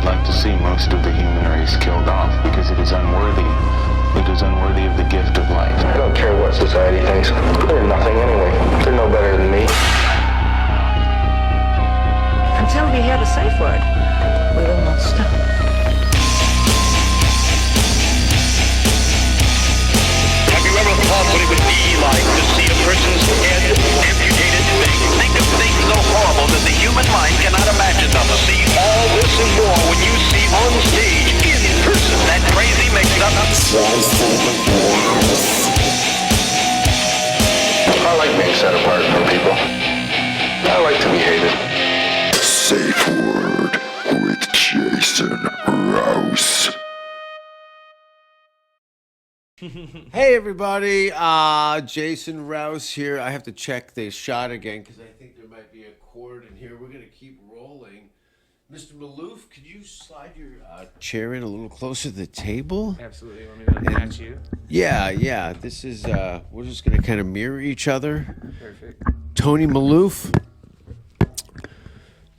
like to see most of the human race killed off because it is unworthy. It is unworthy of the gift of life. I don't care what society thinks. They're nothing anyway. They're no better than me. Until we hear the safe word, we will not stop. Have you ever thought what it would be like to see a person's head amputated? Think of things so horrible that the human mind cannot imagine them. See all this and more when you see on stage, in person, that crazy mix-up. I like being set apart from people. I like to be hated. Safe Word with Jason Rouse. Hey everybody, Jason Rouse here. I have to check the shot again because I think there might be a cord in here. We're going to keep rolling. Mr. Malouf, could you slide your chair in a little closer to the table? Absolutely. You want me to match you? Yeah. This is, we're just going to kind of mirror each other. Perfect. Tony Malouf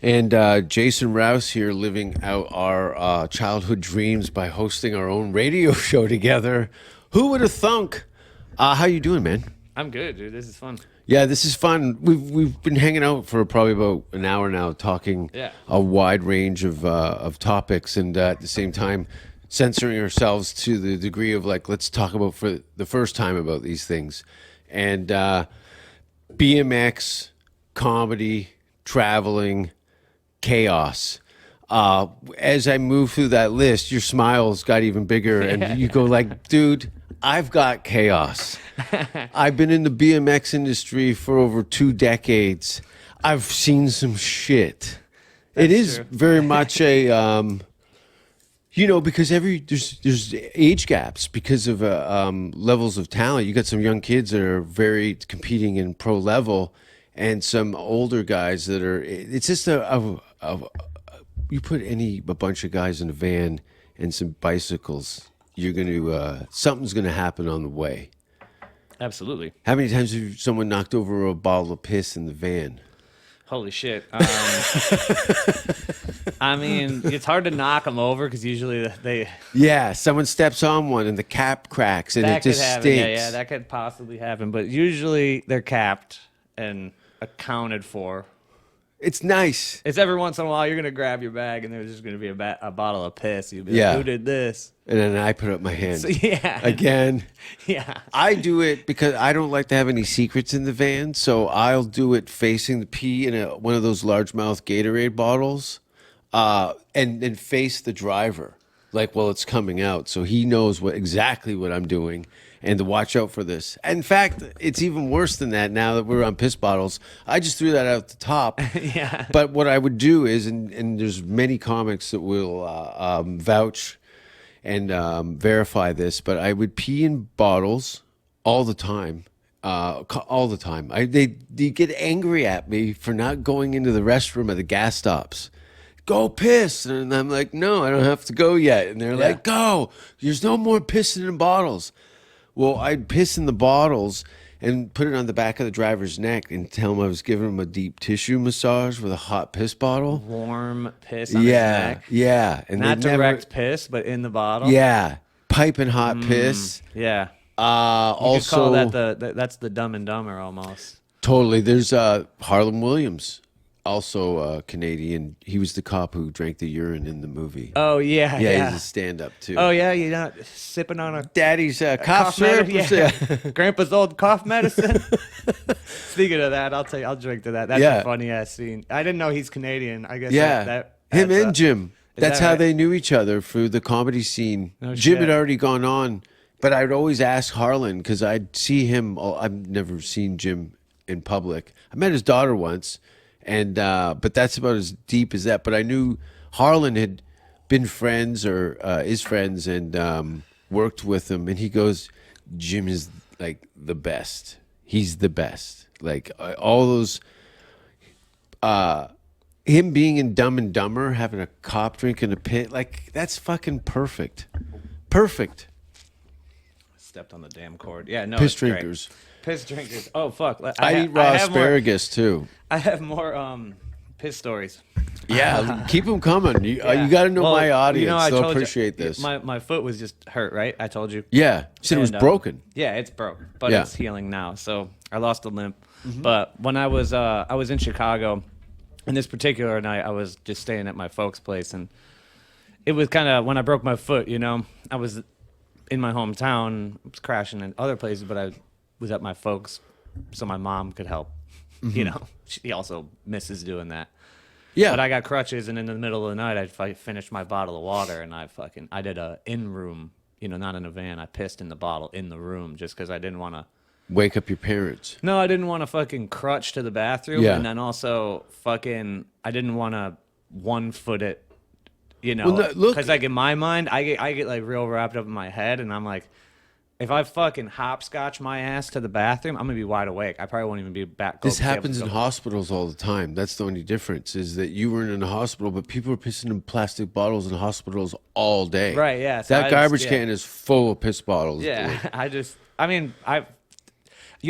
and Jason Rouse here, living out our childhood dreams by hosting our own radio show together. Who would have thunk? How you doing, man? I'm good, dude. This is fun. Yeah, this is fun. We've been hanging out for probably about an hour now, talking a wide range of topics, and at the same time censoring ourselves to the degree of like, let's talk about for the first time about these things, and BMX, comedy, traveling, chaos. As I move through that list, your smiles got even bigger, and you go like, dude, I've got chaos. I've been in the BMX industry for over 2 decades. I've seen some shit. It is true. very much a, because there's age gaps because of levels of talent. You got some young kids that are very competing in pro level, and some older guys that are. It's just you put a bunch of guys in a van and some bicycles, you're going to something's going to happen on the way. Absolutely. How many times have someone knocked over a bottle of piss in the van? Holy shit. I mean, it's hard to knock them over because usually they... Yeah, someone steps on one and the cap cracks and it just happen. stinks. Yeah, that could possibly happen. But usually they're capped and accounted for. It's nice. It's every once in a while you're going to grab your bag and there's just going to be a bottle of piss. You'll be like, who did this? And then I put up my hand. So, yeah. Again. Yeah. I do it because I don't like to have any secrets in the van, so I'll do it facing the pee in one of those largemouth Gatorade bottles, and face the driver, like while it's coming out, so he knows exactly what I'm doing and to watch out for this. In fact, it's even worse than that now that we're on piss bottles. I just threw that out the top. Yeah. But what I would do is, and there's many comics that will vouch and verify this, but I would pee in bottles all the time. All the time. They get angry at me for not going into the restroom at the gas stops. Go piss. And I'm like, no, I don't have to go yet. And they're like, go. There's no more pissing in bottles. Well, I'd piss in the bottles and put it on the back of the driver's neck and tell him I was giving him a deep tissue massage with a hot piss bottle. Warm piss on his neck. Yeah. And not direct piss, but in the bottle. Yeah. Piping hot piss. Yeah. Also, could call that that's the Dumb and Dumber almost. Totally. There's Harlan Williams, also Canadian. He was the cop who drank the urine in the movie. Oh, yeah. Yeah, he's a stand-up, too. Oh, yeah, you're not sipping on a Daddy's cough syrup. Yeah. Grandpa's old cough medicine. Speaking of that, I'll drink to that. That's a funny-ass scene. I didn't know he's Canadian. I guess him and Jim. That's how right? they knew each other through the comedy scene. No Jim shit. had already gone on, but I'd always ask Harlan because I'd see him. I've never seen Jim in public. I met his daughter once, and but that's about as deep as that. But I knew Harlan had been friends or is friends and worked with him, and he goes, Jim is like the best. He's the best. Like all those. Him being in Dumb and Dumber, having a cop drink in a pit, like that's fucking perfect. Perfect. Stepped on the damn cord. Yeah, no. Piss it's great. drinkers. Piss drinkers. Oh fuck. I eat raw asparagus too. I have more piss stories. Yeah, keep them coming. You Yeah. got to know Well, my audience. you know, I They'll told you, appreciate this. My foot was just hurt, right? I told you. Yeah, you said it was And, broken. Yeah, it's broke, but Yeah. it's healing now. So I lost a limb. But when I was in Chicago, and this particular night, I was just staying at my folks' place, and it was kind of when I broke my foot. You know, I was in my hometown, I was crashing in other places, but I was at my folks, so my mom could help. You know, she also misses doing that. Yeah, But I got crutches, and in the middle of the night, I finished my bottle of water, and I did a in-room, you know, not in a van. I pissed in the bottle in the room just because I didn't want to. wake up your parents. No, I didn't want to fucking crutch to the bathroom, Yeah. and then also I didn't want to 1 foot it, you know, Well, no, look- because like in my mind, I get like real wrapped up in my head, and I'm like, if I fucking hopscotch my ass to the bathroom, I'm gonna be wide awake. I probably won't even be back. This happens in hospitals all the time. That's the only difference is that you weren't in a hospital, but people are pissing in plastic bottles in hospitals all day. Right, yeah, so That I garbage just- yeah. can is full of piss bottles. Yeah, dude.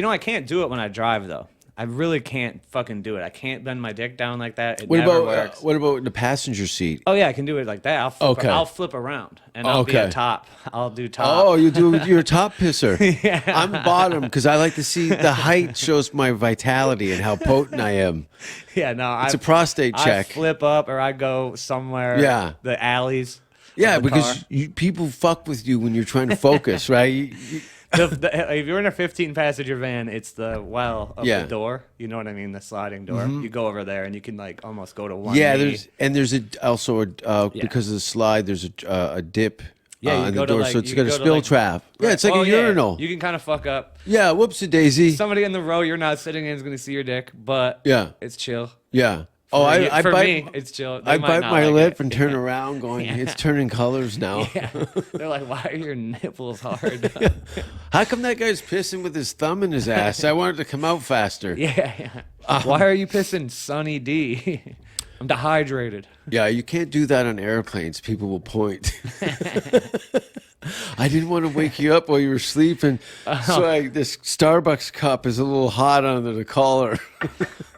I can't do it when I drive though. I really can't fucking do it. I can't bend my dick down like that. It What never about works. what about the passenger seat? Oh yeah, I can do it like that. Okay. I'll flip around and I'll be Okay. a top. I'll do top. Oh, you're a top pisser. Yeah. I'm bottom because I like to see the height shows my vitality and how potent I am. Yeah, no. It's a prostate check. I flip up or I go somewhere. Yeah. The alleys. Yeah, of the because car. people fuck with you when you're trying to focus, right? If you're in a 15 passenger van, it's the well of Yeah. the door. You know what I mean? The sliding door. You go over there and you can like almost go to one. Yeah, knee. there's also because of the slide. There's a dip. Yeah, you in go the to, door, like- so it's you got a go to, spill like- trap. Yeah, it's like Oh, a urinal. You can kind of fuck up. Yeah, whoopsie daisy. Somebody in the row you're not sitting in is going to see your dick, but Yeah. it's chill. Yeah. Oh, For bite. me, it's chill. They I might bite not my like lip it. and turn around, going, "It's turning colors now." Yeah. They're like, why are your nipples hard? How come that guy's pissing with his thumb in his ass? I wanted to come out faster. yeah. Why are you pissing Sunny D? I'm dehydrated. Yeah, you can't do that on airplanes. People will point. I didn't want to wake you up while you were sleeping, so this Starbucks cup is a little hot under the collar.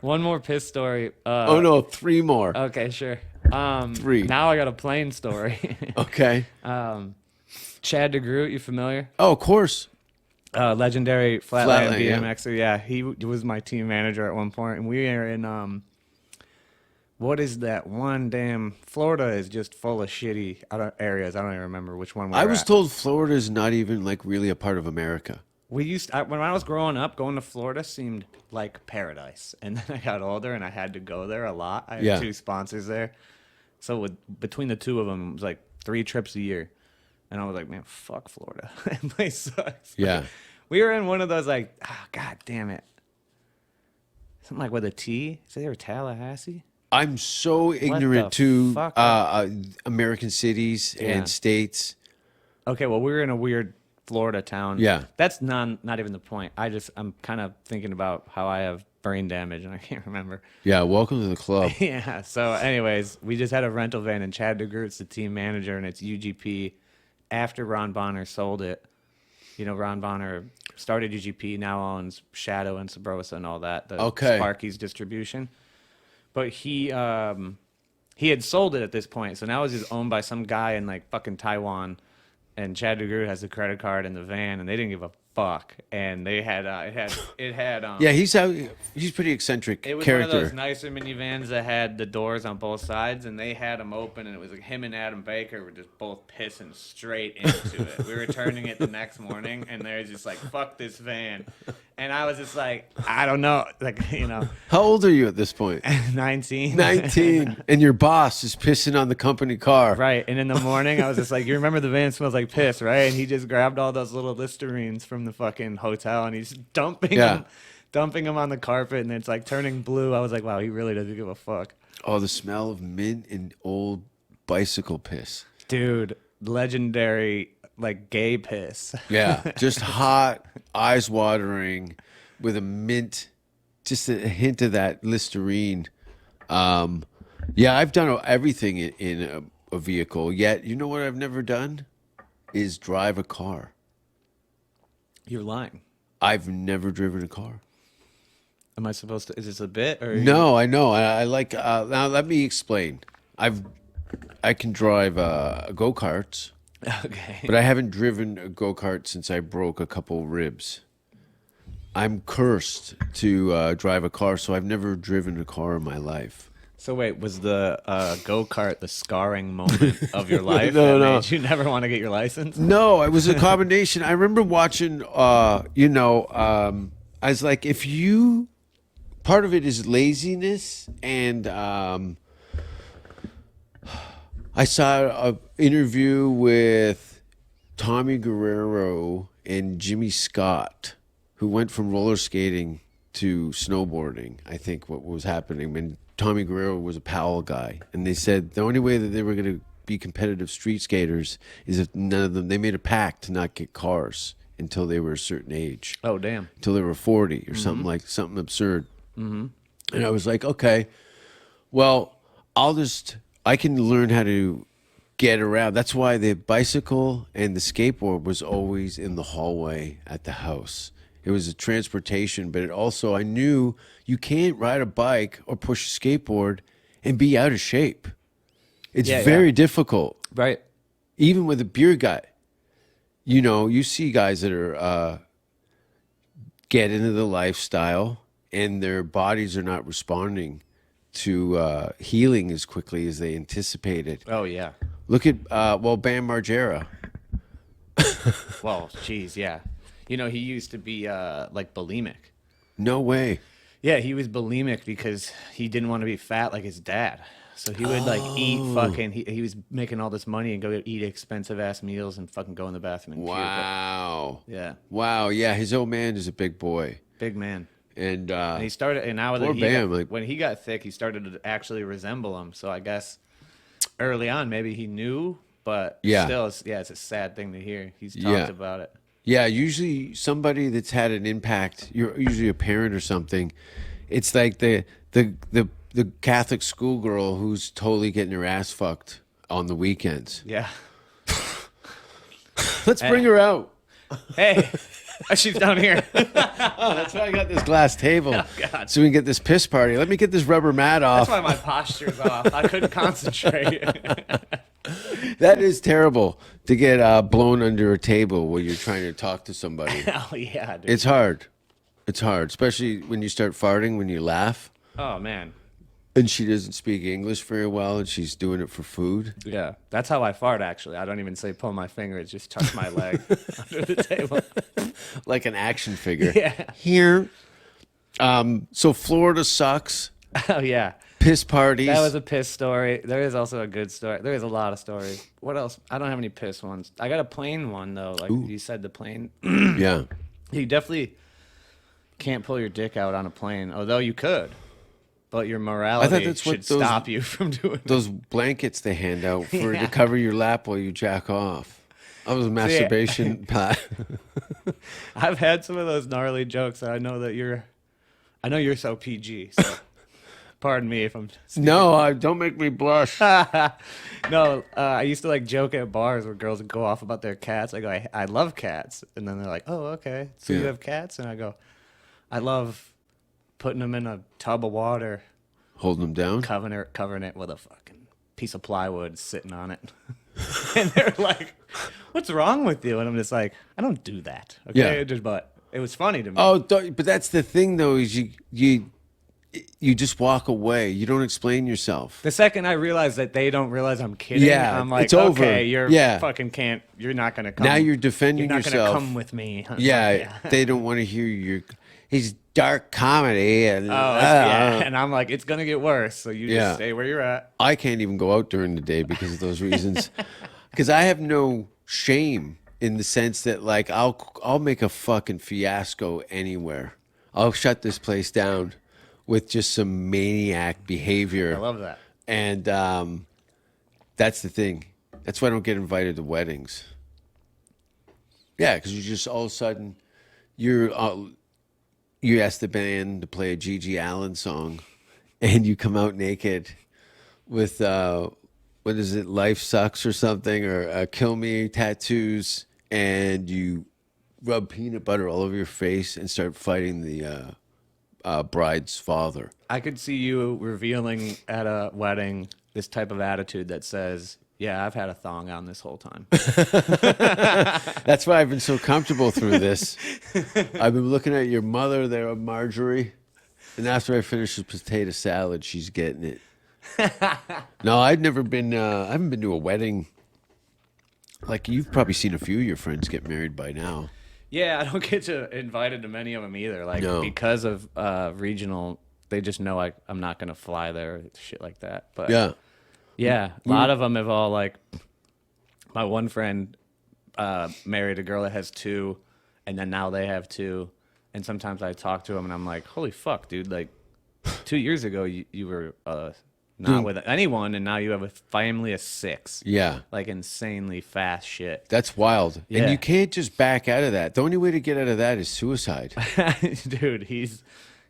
One more piss story. Oh no, 3 more. Okay, sure. 3. Now I got a plane story. Okay. Chad DeGroot, you familiar? Oh, of course. Legendary Flatland Flatland, yeah. BMXer. Yeah, he was my team manager at one point, and we were in what is that one damn Florida is just full of shitty areas. I don't even remember which one. I was told Florida is not even like really a part of America. When I was growing up, going to Florida seemed like paradise, and then I got older and I had to go there a lot. I had Yeah. 2 sponsors there, so between the 2 of them, it was like 3 trips a year, and I was like, man, fuck Florida, that place sucks. Yeah. We were in one of those like, god damn it, something like with a T. Is it Tallahassee? I'm so the ignorant to fuck? American cities Yeah. and states. Okay, well, we were in a weird Florida town. Yeah. That's not even the point. I'm kind of thinking about how I have brain damage and I can't remember. Yeah, welcome to the club. Yeah. So, anyways, we just had a rental van and Chad DeGroot's the team manager and it's UGP after Ron Bonner sold it. You know, Ron Bonner started UGP, now owns Shadow and Sabrosa and all that. The Okay. Sparky's distribution. But he had sold it at this point, so now it's just owned by some guy in like fucking Taiwan, and Chad DeGroot has the credit card in the van, and they didn't give a fuck, and they had it had Yeah, he's pretty eccentric it was character. one of those nicer minivans that had the doors on both sides, and they had them open, and it was like him and Adam Baker were just both pissing straight into it. We were returning it the next morning, and they're just like, "Fuck this van," and I was just like, I don't know, like, you know, How old are you at this point? 19. 19. And your boss is pissing on the company car. Right, and in the morning I was just like, you remember the van smells like piss, right? And he just grabbed all those little Listerines from the fucking hotel and he's dumping them on the carpet, and it's like turning blue. I was like, wow, he really doesn't give a fuck. Oh, the smell of mint and old bicycle piss. Dude, legendary, like, gay piss. Yeah, just hot, eyes watering, with a mint, just a hint of that Listerine. Yeah, I've done everything in a vehicle. Yet, you know what I've never done is drive a car. You're lying. I've never driven a car. Am I supposed to? Is this a bit or No, I know. I like. Now let me explain. I can drive go-karts, Okay. but I haven't driven a go-kart since I broke a couple ribs. I'm cursed to drive a car, so I've never driven a car in my life. So wait, was the go-kart the scarring moment of your life No, that no. made you never want to get your license? No, it was a combination. I remember watching, I was like, if you, part of it is laziness, and I saw an interview with Tommy Guerrero and Jimmy Scott, who went from roller skating to snowboarding. I think what was happening when Tommy Guerrero was a Powell guy, and they said the only way that they were going to be competitive street skaters is if none of them, they made a pact to not get cars until they were a certain age. Oh damn. Until they were 40 or something absurd. Mm-hmm. And I was like, okay, well, I can learn how to get around. That's why the bicycle and the skateboard was always in the hallway at the house. It was a transportation, but it also, I knew you can't ride a bike or push a skateboard and be out of shape. It's very difficult. Right. Even with a beer guy. You know, you see guys that are get into the lifestyle and their bodies are not responding to healing as quickly as they anticipated. Oh yeah. Look at Bam Margera. Well, geez, yeah. You know, he used to be like bulimic. No way. Yeah, he was bulimic because he didn't want to be fat like his dad. So he would like eat fucking. He was making all this money and go eat expensive ass meals and fucking go in the bathroom and Wow. puke. Yeah, Wow. Yeah, his old man is a big boy, big man. and And he started, and now that poor Bam, like- when he got thick, he started to actually resemble him. So I guess early on, maybe he knew, but Yeah. still, it's a sad thing to hear. He's talked Yeah. about it. yeah, usually somebody that's had an impact. You're usually a parent or something. It's like the Catholic schoolgirl who's totally getting her ass fucked on the weekends. Yeah. Let's bring her out. Hey, she's down here. That's why I got this glass table. Oh, God. So we can get this piss party. Let me get this rubber mat off. That's why my posture's off. I couldn't concentrate. That is terrible to get blown under a table while you're trying to talk to somebody. Hell yeah, dude. It's hard. It's hard, especially when you start farting, when you laugh, Oh man. and she doesn't speak English very well, and she's doing it for food. Yeah, that's how I fart. Actually, I don't even say pull my finger; it's just touch my leg under the table. Like an action figure. Yeah. Here. So Florida sucks. Oh yeah, Piss parties. that was a piss story. There is also a good story. There is a lot of stories. What else? I don't have any piss ones. I got a plain one though. Like you said, the plane. Yeah. You definitely can't pull your dick out on a plane, although you could. But your morality that's what should those- stop you from doing it. Those blankets they hand out for Yeah. to cover your lap while you jack off. That was a masturbation. I've had some of those gnarly jokes. I know you're so PG. So pardon me if I'm. No, don't make me blush. No, I used to like joke at bars where girls would go off about their cats. I go, I love cats, and then they're like, oh, okay, so you Yeah. have cats, and I go, I love putting them in a tub of water, Holding them down. covering it with a fucking piece of plywood sitting on it, and they're like, what's wrong with you? And I'm just like, I don't do that. Okay, Yeah. but it was funny to me. Oh, but that's the thing though, is you just walk away. You don't explain yourself. The second I realize that they don't realize I'm kidding, Yeah, I'm like, it's over. okay, you're Yeah. fucking can't. You're not gonna come. Now you're defending You're not yourself. gonna come with me. Yeah, they don't want to hear his dark comedy and Yeah, and I'm like, it's gonna get worse. So you just Yeah. stay where you're at. I can't even go out during the day because of those reasons. Because I have no shame in the sense that like I'll make a fucking fiasco anywhere. I'll shut this place down with just some maniac behavior. I love that. And that's the thing. That's why I don't get invited to weddings. Yeah, because you just all of a sudden you ask the band to play a Gigi Allen song, and you come out naked with what is it, Life Sucks or something, or Kill Me tattoos, and you rub peanut butter all over your face and start fighting the bride's father. I could see you revealing at a wedding this type of attitude that says, "Yeah, I've had a thong on this whole time." That's why I've been so comfortable through this. I've been looking at your mother there, Marjorie, and after I finish the potato salad, she's getting it. No, I've never been. I haven't been to a wedding. Like, you've probably seen a few of your friends get married by now. Yeah, I don't get invited to many of them either. Like, No. because of regional, they just know I'm not gonna fly there, shit like that. But Yeah. yeah, a lot of them have all like. My one friend married a girl that has two, and then now they have two. And sometimes I talk to him, and I'm like, "Holy fuck, dude! Like, 2 years ago you were not with anyone, and now you have a family of 6. Yeah. Like insanely fast shit." That's wild. Yeah. And you can't just back out of that. The only way to get out of that is suicide. Dude, he's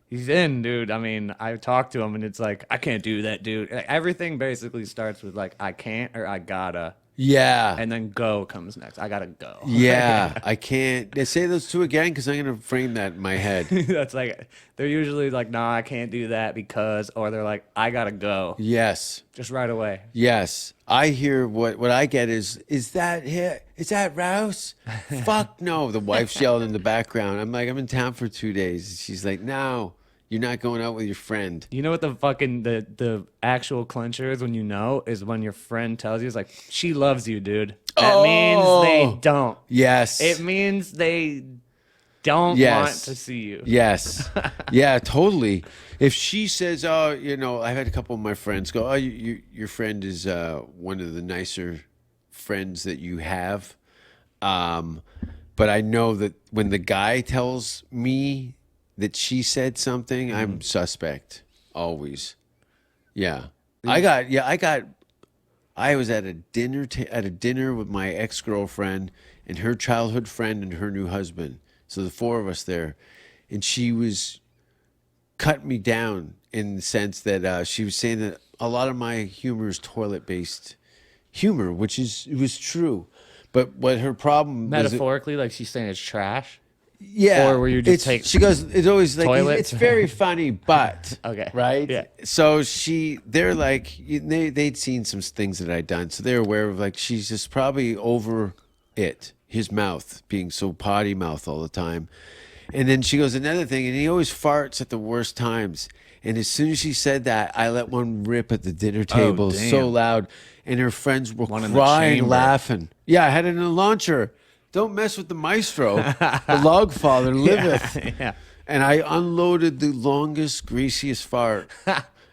in, dude. I mean, I talked to him, and it's like, I can't do that, dude. Like, everything basically starts with like, I can't or I gotta, Yeah. and then go comes next. I gotta go. Yeah. I can't. Say those two again because I'm going to frame that in my head. That's like, they're usually like, "Nah, I can't do that because," or they're like, "I gotta go," Yes. just right away. Yes. I hear what I get is that hit? Is that Rouse? Fuck no. The wife's yelling in the background. I'm like, I'm in town for 2 days. She's like, no, you're not going out with your friend. You know what the fucking the actual clincher is when you know is when your friend tells you, it's like, "She loves you, dude." That means they don't. Yes. It means they don't Yes. want to see you. Yes. Yeah, totally. If she says, "Oh, I've had a couple of my friends go, oh, your friend is one of the nicer friends that you have." But I know that when the guy tells me that she said something, I'm suspect always. Yeah. I was at a dinner with my ex-girlfriend and her childhood friend and her new husband. So the 4 of us there, and she was cutting me down in the sense that she was saying that a lot of my humor is toilet-based humor, which was true. But what her problem was, Metaphorically, like she's saying it's trash. yeah, Or were you just she goes, it's always like, toilets? it's very funny, but Okay. right? Yeah. So they're like, they'd seen some things that I'd done, so they're aware of, like, she's just probably over it. His mouth being so potty mouth all the time. And then she goes, another thing, and he always farts at the worst times. And as soon as she said that, I let one rip at the dinner table so damn. loud, and her friends were One in the crying, chamber. laughing. Yeah, I had it in a launcher. Don't mess with the maestro. The log father liveth. Yeah. And I unloaded the longest, greasiest fart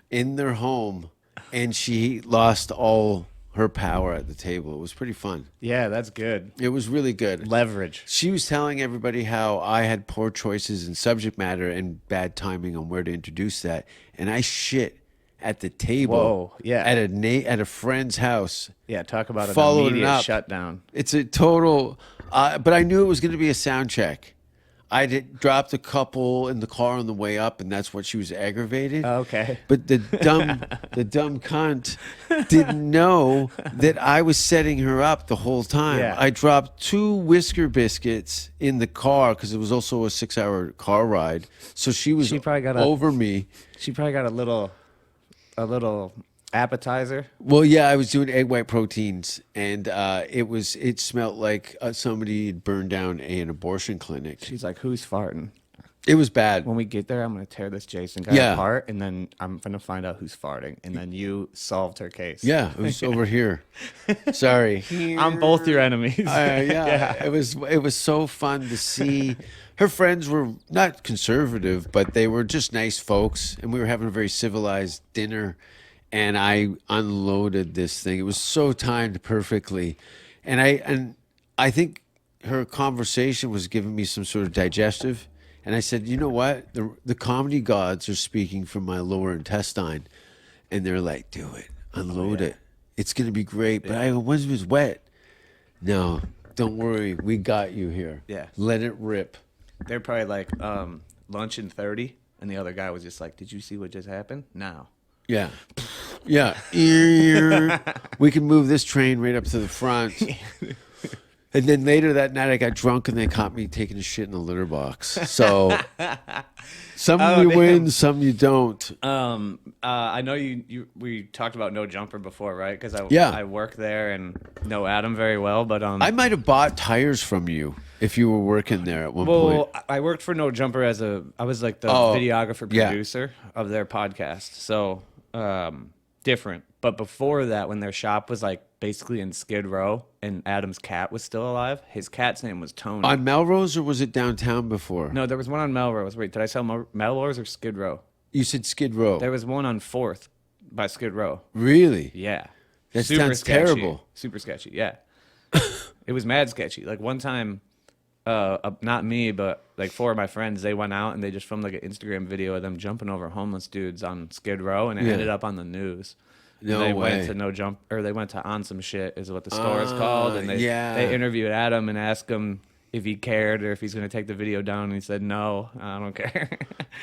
in their home, and she lost all her power at the table. It was pretty fun. Yeah, that's good. It was really good. Leverage. She was telling everybody how I had poor choices in subject matter and bad timing on where to introduce that, and I shit at the table. Whoa, yeah. At a friend's house. Yeah, talk about an Followed it immediate up. shutdown. It's a total. But I knew it was going to be a sound check. I dropped a couple in the car on the way up, and that's what she was aggravated. Okay. But the dumb cunt didn't know that I was setting her up the whole time. Yeah. I dropped 2 Whisker biscuits in the car because it was also a 6-hour car ride. So she was probably got over me. She probably got a little appetizer. Well, yeah, I was doing egg white proteins, and it smelled like somebody had burned down an abortion clinic. She's like, "Who's farting?" It was bad. When we get there, I'm gonna tear this Jason guy Yeah. apart, and then I'm gonna find out who's farting, and then you solved her case. Yeah, it was over here. Sorry. I'm both your enemies. Yeah, it was so fun to see. Her friends were not conservative, but they were just nice folks, and we were having a very civilized dinner. And I unloaded this thing. It was so timed perfectly, and I think her conversation was giving me some sort of digestive. And I said, you know what? The comedy gods are speaking from my lower intestine, and they're like, do it, unload it. It's gonna be great. But I go, once it was wet. No, don't worry, we got you here. Yeah. Let it rip. They're probably like, lunch in 30, and the other guy was just like, "Did you see what just happened?" Now. Yeah. Yeah. We can move this train right up to the front. And then later that night, I got drunk and they caught me taking a shit in a litter box. So some you win, some you don't. I know we talked about No Jumper before, right? Because Yeah. I work there and know Adam very well. But I might have bought tires from you if you were working there at one point. well, I worked for No Jumper I was like the Oh, videographer yeah. producer of their podcast. So different. But before that, when their shop was like basically in Skid Row and Adam's cat was still alive, his cat's name was Tony. On Melrose, or was it downtown before? No, there was one on Melrose. Wait, did I sell Melrose or Skid Row? You said Skid Row. There was one on 4th by Skid Row. Really? Yeah. That sounds terrible. Super sketchy, yeah. It was mad sketchy. Like one time, not me, but like 4 of my friends, they went out and they just filmed like an Instagram video of them jumping over homeless dudes on Skid Row, and it Yeah. ended up on the news. No they way. went to No Jump, or they went to On Some Shit, is what the store is called, and yeah. they interviewed Adam and asked him if he cared or if he's going to take the video down, and he said no, I don't care.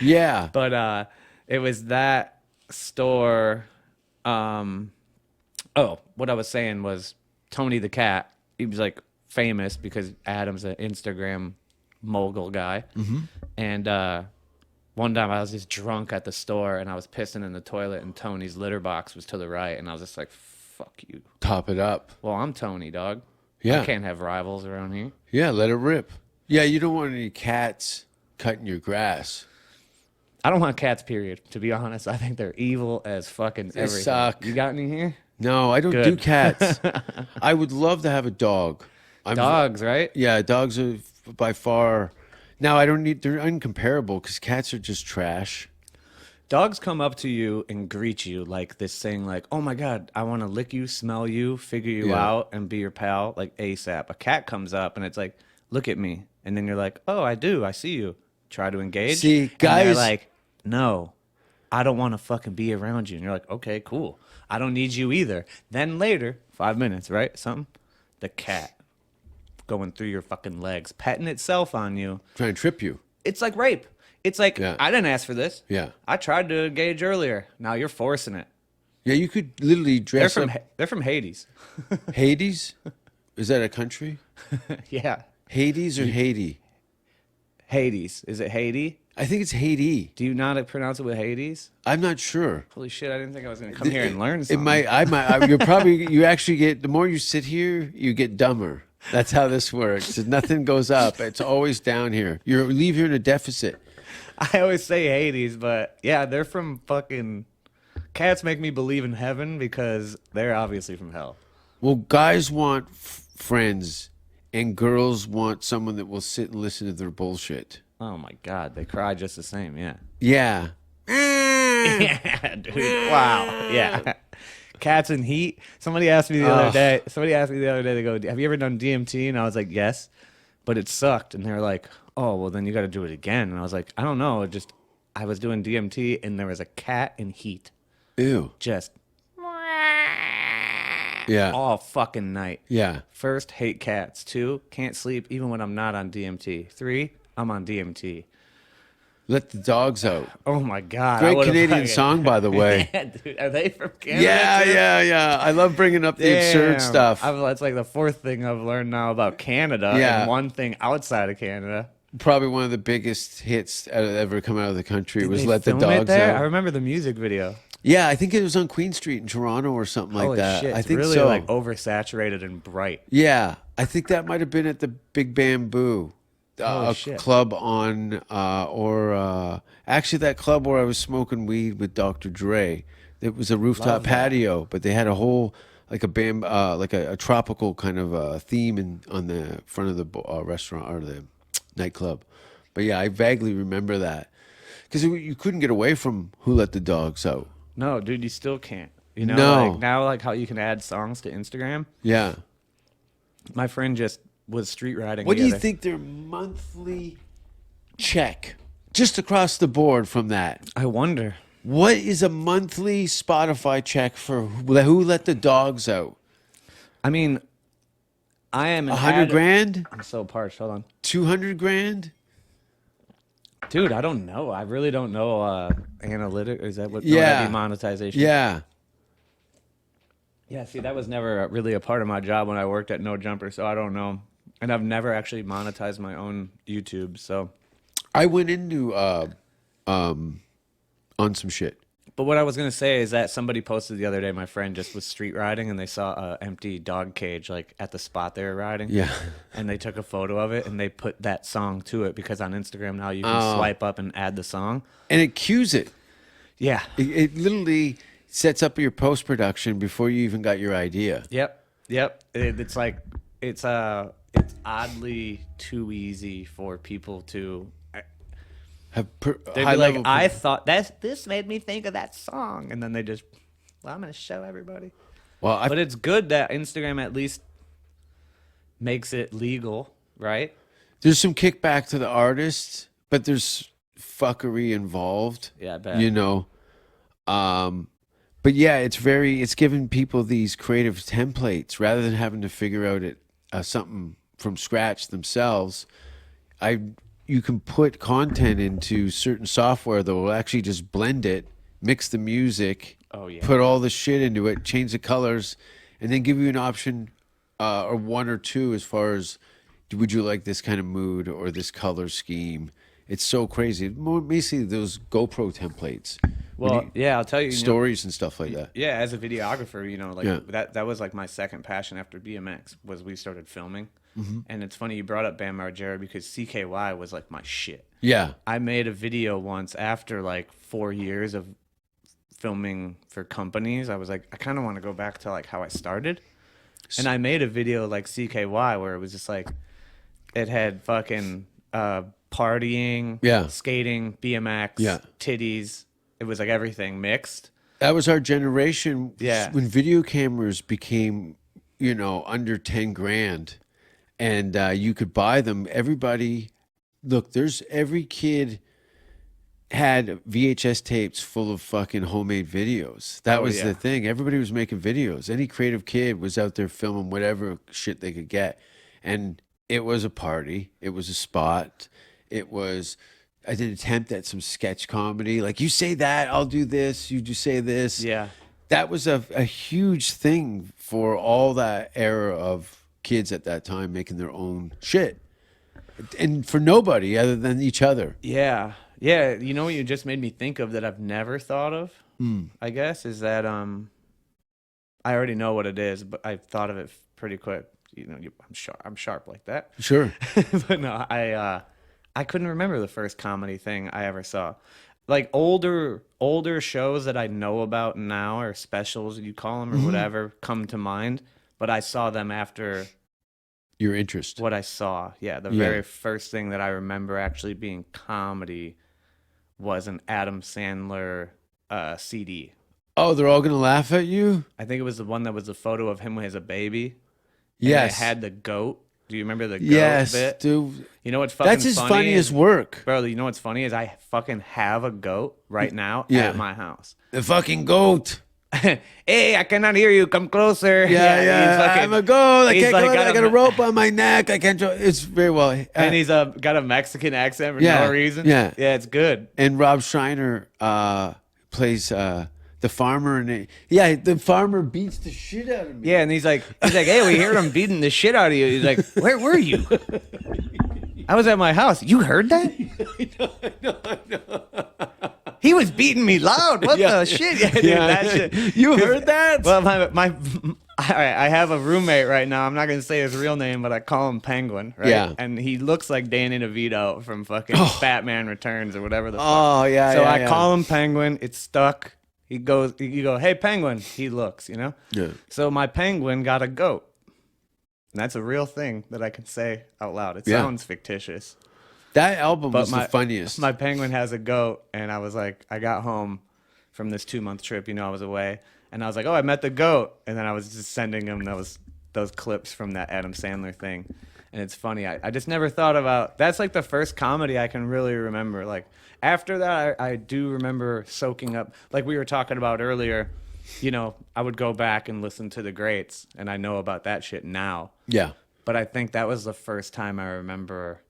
Yeah. But it was that store. What I was saying was Tony the cat. He was like famous because Adam's an Instagram mogul guy. Mm-hmm. And one time I was just drunk at the store and I was pissing in the toilet and Tony's litter box was to the right. And I was just like, fuck you. Top it up. Well, I'm Tony, dog. Yeah. I can't have rivals around here. Yeah, let it rip. Yeah, you don't want any cats cutting your grass. I don't want cats, period. To be honest, I think they're evil as fucking everything. suck. You got any here? No, I don't Good. do cats. I would love to have a dog. Dogs, right? Yeah, dogs are by far. Now, I don't need, they're incomparable because cats are just trash. Dogs come up to you and greet you like this saying like, oh my God, I want to lick you, smell you, figure you Yeah. out, and be your pal, like ASAP. A cat comes up and it's like, look at me. And then you're like, oh, I do. I see you. Try to engage. See, And they're guys- like, no, I don't want to fucking be around you. And you're like, okay, cool. I don't need you either. Then later, 5 minutes, right? Something. The cat going through your fucking legs, petting itself on you. Trying to trip you. It's like rape. It's like, Yeah. I didn't ask for this. Yeah. I tried to engage earlier. Now you're forcing it. Yeah, you could literally dress up. They're from Hades. Hades? Is that a country? Yeah. Hades or Haiti? Hades. Is it Haiti? I think it's Haiti. Do you not pronounce it with Hades? I'm not sure. Holy shit, I didn't think I was going to come here and learn something. You actually get, the more you sit here, you get dumber. That's how this works. Nothing goes up. It's always down here. You leave here in a deficit. I always say Hades, but yeah, they're from fucking... Cats make me believe in heaven because they're obviously from hell. Well, guys want friends, and girls want someone that will sit and listen to their bullshit. Oh my God, they cry just the same, yeah. Yeah. Yeah, dude. Wow. Yeah. Cats and heat. Somebody asked me the other day, they go, have you ever done DMT? And I was like, yes, but it sucked. And they were like, oh, well, then you got to do it again. And I was like, I don't know. I was doing DMT and there was a cat in heat. Ew. Just Yeah. all fucking night. Yeah. First, hate cats. 2, can't sleep even when I'm not on DMT. 3, I'm on DMT. Let the dogs out. Oh my God. I Great would've Canadian fucking- song, by the way. Yeah, dude. Are they from Canada? Yeah, too? yeah. I love bringing up the absurd Damn. stuff. It's like the 4th thing I've learned now about Canada Yeah. and one thing outside of Canada. Probably one of the biggest hits ever come out of the country was They Let the film it Dogs there? I Out. remember the music video. Yeah, I think it was on Queen Street in Toronto or something like Holy that. shit, I it's think really so. like oversaturated and bright. Yeah, I think that might have been at the Big Bamboo, Holy a shit. club on, actually that club where I was smoking weed with Dr. Dre. It was a rooftop Love that. patio, but they had a whole like a tropical kind of theme on the front of the restaurant or the nightclub. But yeah, I vaguely remember that because you couldn't get away from Who Let the Dogs Out. No, dude, you still can't. You know, No. like now, like how you can add songs to Instagram. Yeah. My friend just was street riding. What the do you other- think their monthly check, just across the board from that? I wonder. What is a monthly Spotify check for Who Let the Dogs Out? I mean, I am an 100 ad- grand? I'm so parched. Hold on. 200 grand? Dude, I don't know. I really don't know. Analytic, is that what? no, Yeah. that'd be monetization. Yeah. Yeah. See, that was never really a part of my job when I worked at No Jumper, so I don't know. And I've never actually monetized my own YouTube. So, I went into on some shit. but what I was gonna say is that somebody posted the other day. My friend just was street riding, and they saw a empty dog cage like at the spot they were riding. Yeah. And they took a photo of it, and they put that song to it because on Instagram now you can swipe up and add the song. And it cues it. Yeah. It literally sets up your post production before you even got your idea. Yep. It's like it's oddly too easy for people to. They'd High be like, level I thought this made me think of that song, and then they just, well, I'm gonna show everybody. Well, But it's good that Instagram at least makes it legal, right? there's some kickback to the artists, but there's fuckery involved. Yeah, I bet. You know, but yeah, it's giving people these creative templates rather than having to figure out something from scratch themselves. You can put content into certain software that will actually just blend it, mix the music, put all the shit into it, change the colors, and then give you an option or one or two as far as would you like this kind of mood or this color scheme. It's so crazy. Basically, those GoPro templates. Well, yeah, I'll tell you, Stories and stuff like that. Yeah, as a videographer, that was like my second passion after BMX was we started filming. Mm-hmm. And it's funny you brought up Bam Margera because CKY was like my shit. Yeah. I made a video once after like 4 years of filming for companies. I was like, I kind of want to go back to like how I started. And I made a video like CKY where it was just like, it had fucking partying, skating, BMX, titties. It was like everything mixed. That was our generation. Yeah. When video cameras became, under 10 grand and you could buy them, every kid had VHS tapes full of fucking homemade videos. That was the thing. Everybody was making videos. Any creative kid was out there filming whatever shit they could get. And it was a party. It was a spot. I did an attempt at some sketch comedy. Like, you say that, I'll do this. You just say this. Yeah. That was a huge thing for all that era of kids at that time making their own shit. And for nobody other than each other. Yeah. Yeah. You know what you just made me think of that I've never thought of, I guess, is that I already know what it is, but I thought of it pretty quick. I'm sharp like that. Sure. But no, I couldn't remember the first comedy thing I ever saw. Like older shows that I know about now, or specials you call them, or whatever, come to mind. But I saw them after your interest. What I saw. Yeah, the very first thing that I remember actually being comedy was an Adam Sandler CD. Oh, they're all gonna laugh at you? I think it was the one that was a photo of him as a baby. Yes. And it had the goat. Do you remember the goat bit? Dude. You know what's fucking That's his funny funniest work. Bro, you know what's funny is I fucking have a goat right now at my house. The fucking goat. Hey, I cannot hear you. Come closer. Yeah. I'm a goat. I I got a rope on my neck. I can't. It's very well. And he's got a Mexican accent for no reason. Yeah. Yeah, it's good. And Rob Schneider plays the farmer, and the farmer beats the shit out of me. Yeah, and he's like, hey, we heard him beating the shit out of you. He's like, where were you? I was at my house. You heard that? I know. He was beating me loud. What the shit? Yeah, dude, that shit. You heard that? Well, I have a roommate right now. I'm not going to say his real name, but I call him Penguin, right? Yeah. And he looks like Danny DeVito from fucking Batman Returns or whatever the fuck. Oh, yeah, So yeah, I call him Penguin. It's stuck. You go, hey, Penguin. He looks, Yeah. So my penguin got a goat. And that's a real thing that I can say out loud. It sounds fictitious. That album was the funniest. My penguin has a goat, and I was like, I got home from this 2-month trip, I was away, and I was like, oh, I met the goat, and then I was just sending him those clips from that Adam Sandler thing, and it's funny. I just never thought about that's like the first comedy I can really remember. Like after that, I do remember soaking up, like we were talking about earlier. I would go back and listen to the greats, and I know about that shit now. Yeah. But I think that was the first time I remember.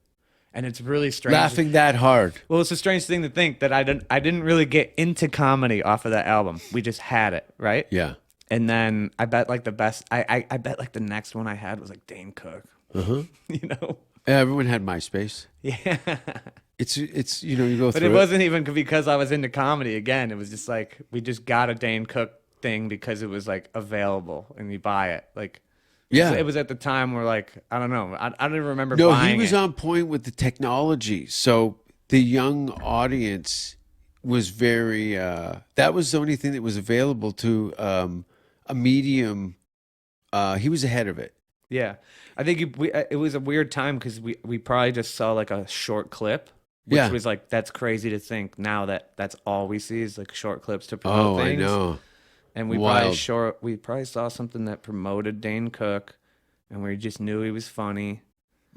And it's really strange. Laughing that hard. Well, it's a strange thing to think that I didn't really get into comedy off of that album. We just had it, right? Yeah. And then I bet like the best, I bet like the next one I had was like Dane Cook. You know? Yeah, everyone had MySpace. Yeah. It's you know, you go But through it wasn't even because I was into comedy. Again, it was just like we just got a Dane Cook thing because it was like available and you buy it. Like, Yeah. it was at the time where like I don't know. I don't even remember. No, buying he was it. on point with the technology. So the young audience was very. That was the only thing that was available to a medium. He was ahead of it. Yeah, I think it was a weird time because we probably just saw like a short clip, which Yeah. was like that's crazy to think now that that's all we see is like short clips to promote Oh, I things. know. And we Wild. probably saw something that promoted Dane Cook, and we just knew he was funny.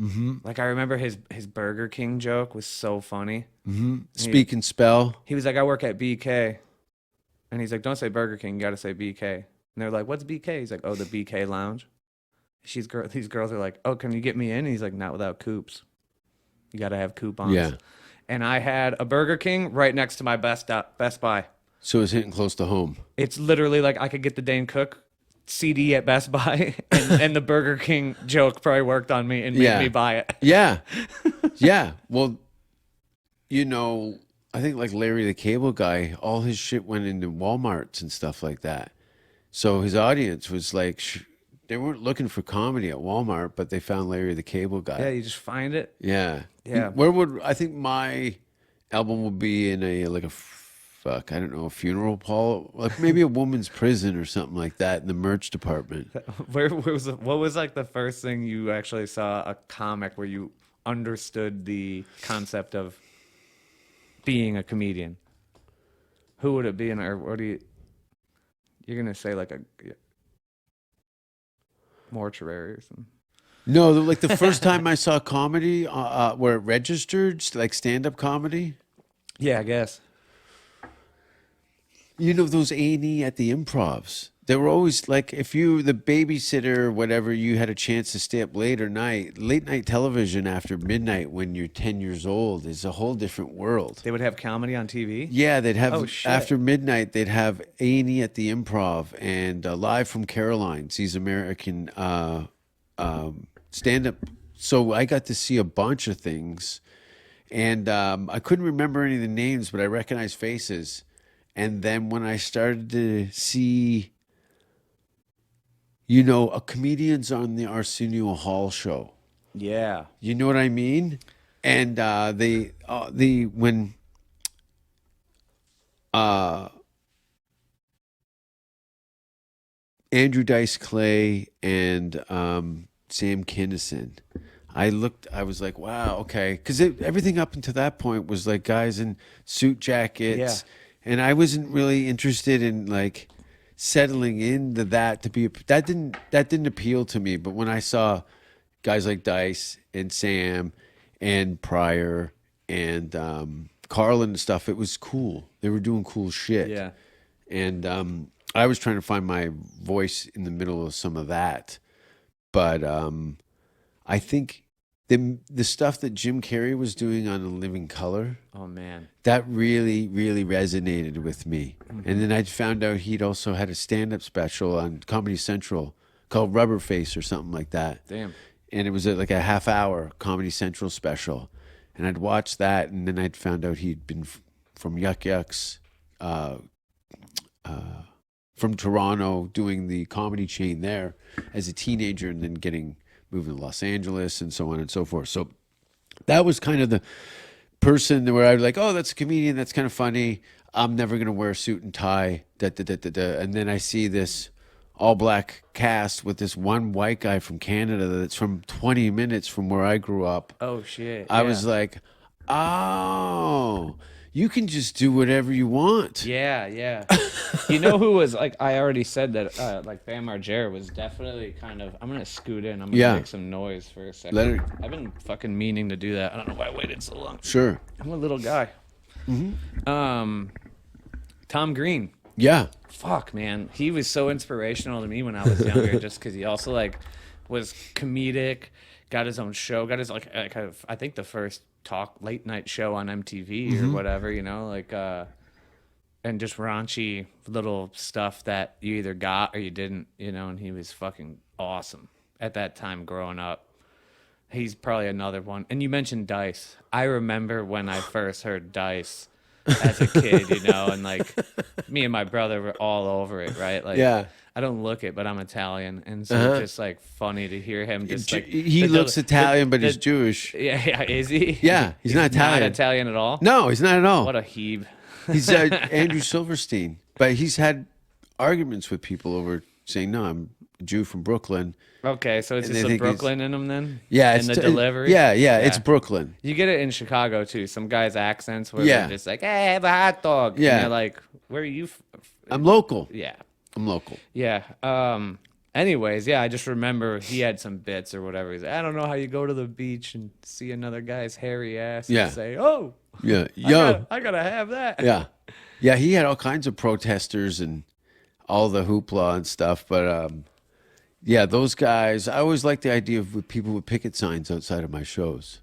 Mm-hmm. Like I remember his Burger King joke was so funny. Mm-hmm. Speak and spell. He was like, "I work at BK," and he's like, "Don't say Burger King, you got to say BK." And they're like, "What's BK?" He's like, "Oh, the BK Lounge." These girls are like, "Oh, can you get me in?" And he's like, "Not without coupes. You got to have coupons." Yeah. And I had a Burger King right next to my Best Buy. So it's hitting close to home. It's literally like I could get the Dane Cook CD at Best Buy, and the Burger King joke probably worked on me and made me buy it. Yeah. Yeah. Well, you know, I think like Larry the Cable Guy, all his shit went into Walmarts and stuff like that. So his audience was like, they weren't looking for comedy at Walmart, but they found Larry the Cable Guy. Yeah, you just find it. Yeah. Yeah. Where would I think my album would be in a like a I don't know, a funeral parlor, like maybe a woman's prison or something like that in the merch department. What was like the first thing you actually saw a comic where you understood the concept of being a comedian? Who would it be? Or what do you're gonna say like a mortuary or something? No, like the first time I saw comedy where it registered, like stand-up comedy. Yeah, I guess. You know, those A&E at the Improvs. They were always like, if you, the babysitter or whatever, you had a chance to stay up late night television after midnight when you're 10 years old is a whole different world. They would have comedy on TV? Yeah, they'd have, Oh, shit. after midnight, they'd have A&E at the Improv and Live from Caroline's, these American stand-up. So I got to see a bunch of things. And I couldn't remember any of the names, but I recognized faces. And then when I started to see, you know, a comedian's on the Arsenio Hall show. Yeah. You know what I mean? And when Andrew Dice Clay and Sam Kinison, I was like, wow, okay. Because everything up until that point was like guys in suit jackets. Yeah. And I wasn't really interested in like settling into that that didn't appeal to me. But when I saw guys like Dice and Sam and Pryor and Carlin and stuff, it was cool. They were doing cool shit. Yeah. And I was trying to find my voice in the middle of some of that. But I think the stuff that Jim Carrey was doing on A Living Color, Oh man. that really, really resonated with me. And then I found out he'd also had a stand-up special on Comedy Central called Rubber Face or something like that. Damn. And it was like a half-hour Comedy Central special. And I'd watched that, and then I'd found out he'd been from Yuck Yucks, from Toronto, doing the comedy chain there as a teenager, and then moving to Los Angeles and so on and so forth. So that was kind of the person where I was like, oh, that's a comedian. That's kind of funny. I'm never going to wear a suit and tie. And then I see this all black cast with this one white guy from Canada that's from 20 minutes from where I grew up. Oh shit. I was like, oh, you can just do whatever you want. Yeah, yeah. You know who was like? I already said that. Like Bam Margera was definitely kind of. I'm gonna scoot in. I'm gonna make some noise for a second. Let her- I've been fucking meaning to do that. I don't know why I waited so long. Sure. I'm a little guy. Tom Green. Yeah. Fuck, man. He was so inspirational to me when I was younger, just because he also like was comedic, got his own show, got his like kind of, I think the first late night show on MTV or whatever, you know, like and just raunchy little stuff that you either got or you didn't, you know, and he was fucking awesome at that time growing up. He's probably another one. And you mentioned Dice. I remember when I first heard Dice as a kid, you know, and like me and my brother were all over it, right? Like, Yeah. I don't look it, but I'm Italian, and so it's just like funny to hear him just like He looks Italian, but he's Jewish. Yeah, is he? Yeah, he's not Italian. Not Italian at all. No, he's not at all. What a heeb. He's Andrew Silverstein, but he's had arguments with people over saying, "No, I'm a Jew from Brooklyn." Okay, so it's And just they some think Brooklyn in him then? Yeah, in the delivery? Yeah, it's Brooklyn. You get it in Chicago too. Some guys' accents where Yeah. they're just like, "Hey, have a hot dog." Yeah. And you're like, "Where are you?" I'm local. Yeah, I'm local. yeah. Anyways, yeah, I just remember he had some bits or whatever. He's like, I don't know how you go to the beach and see another guy's hairy ass Yeah. and say, "Oh, Yeah, I gotta have that." yeah. He had all kinds of protesters and all the hoopla and stuff, but yeah, those guys. I always liked the idea of people with picket signs outside of my shows.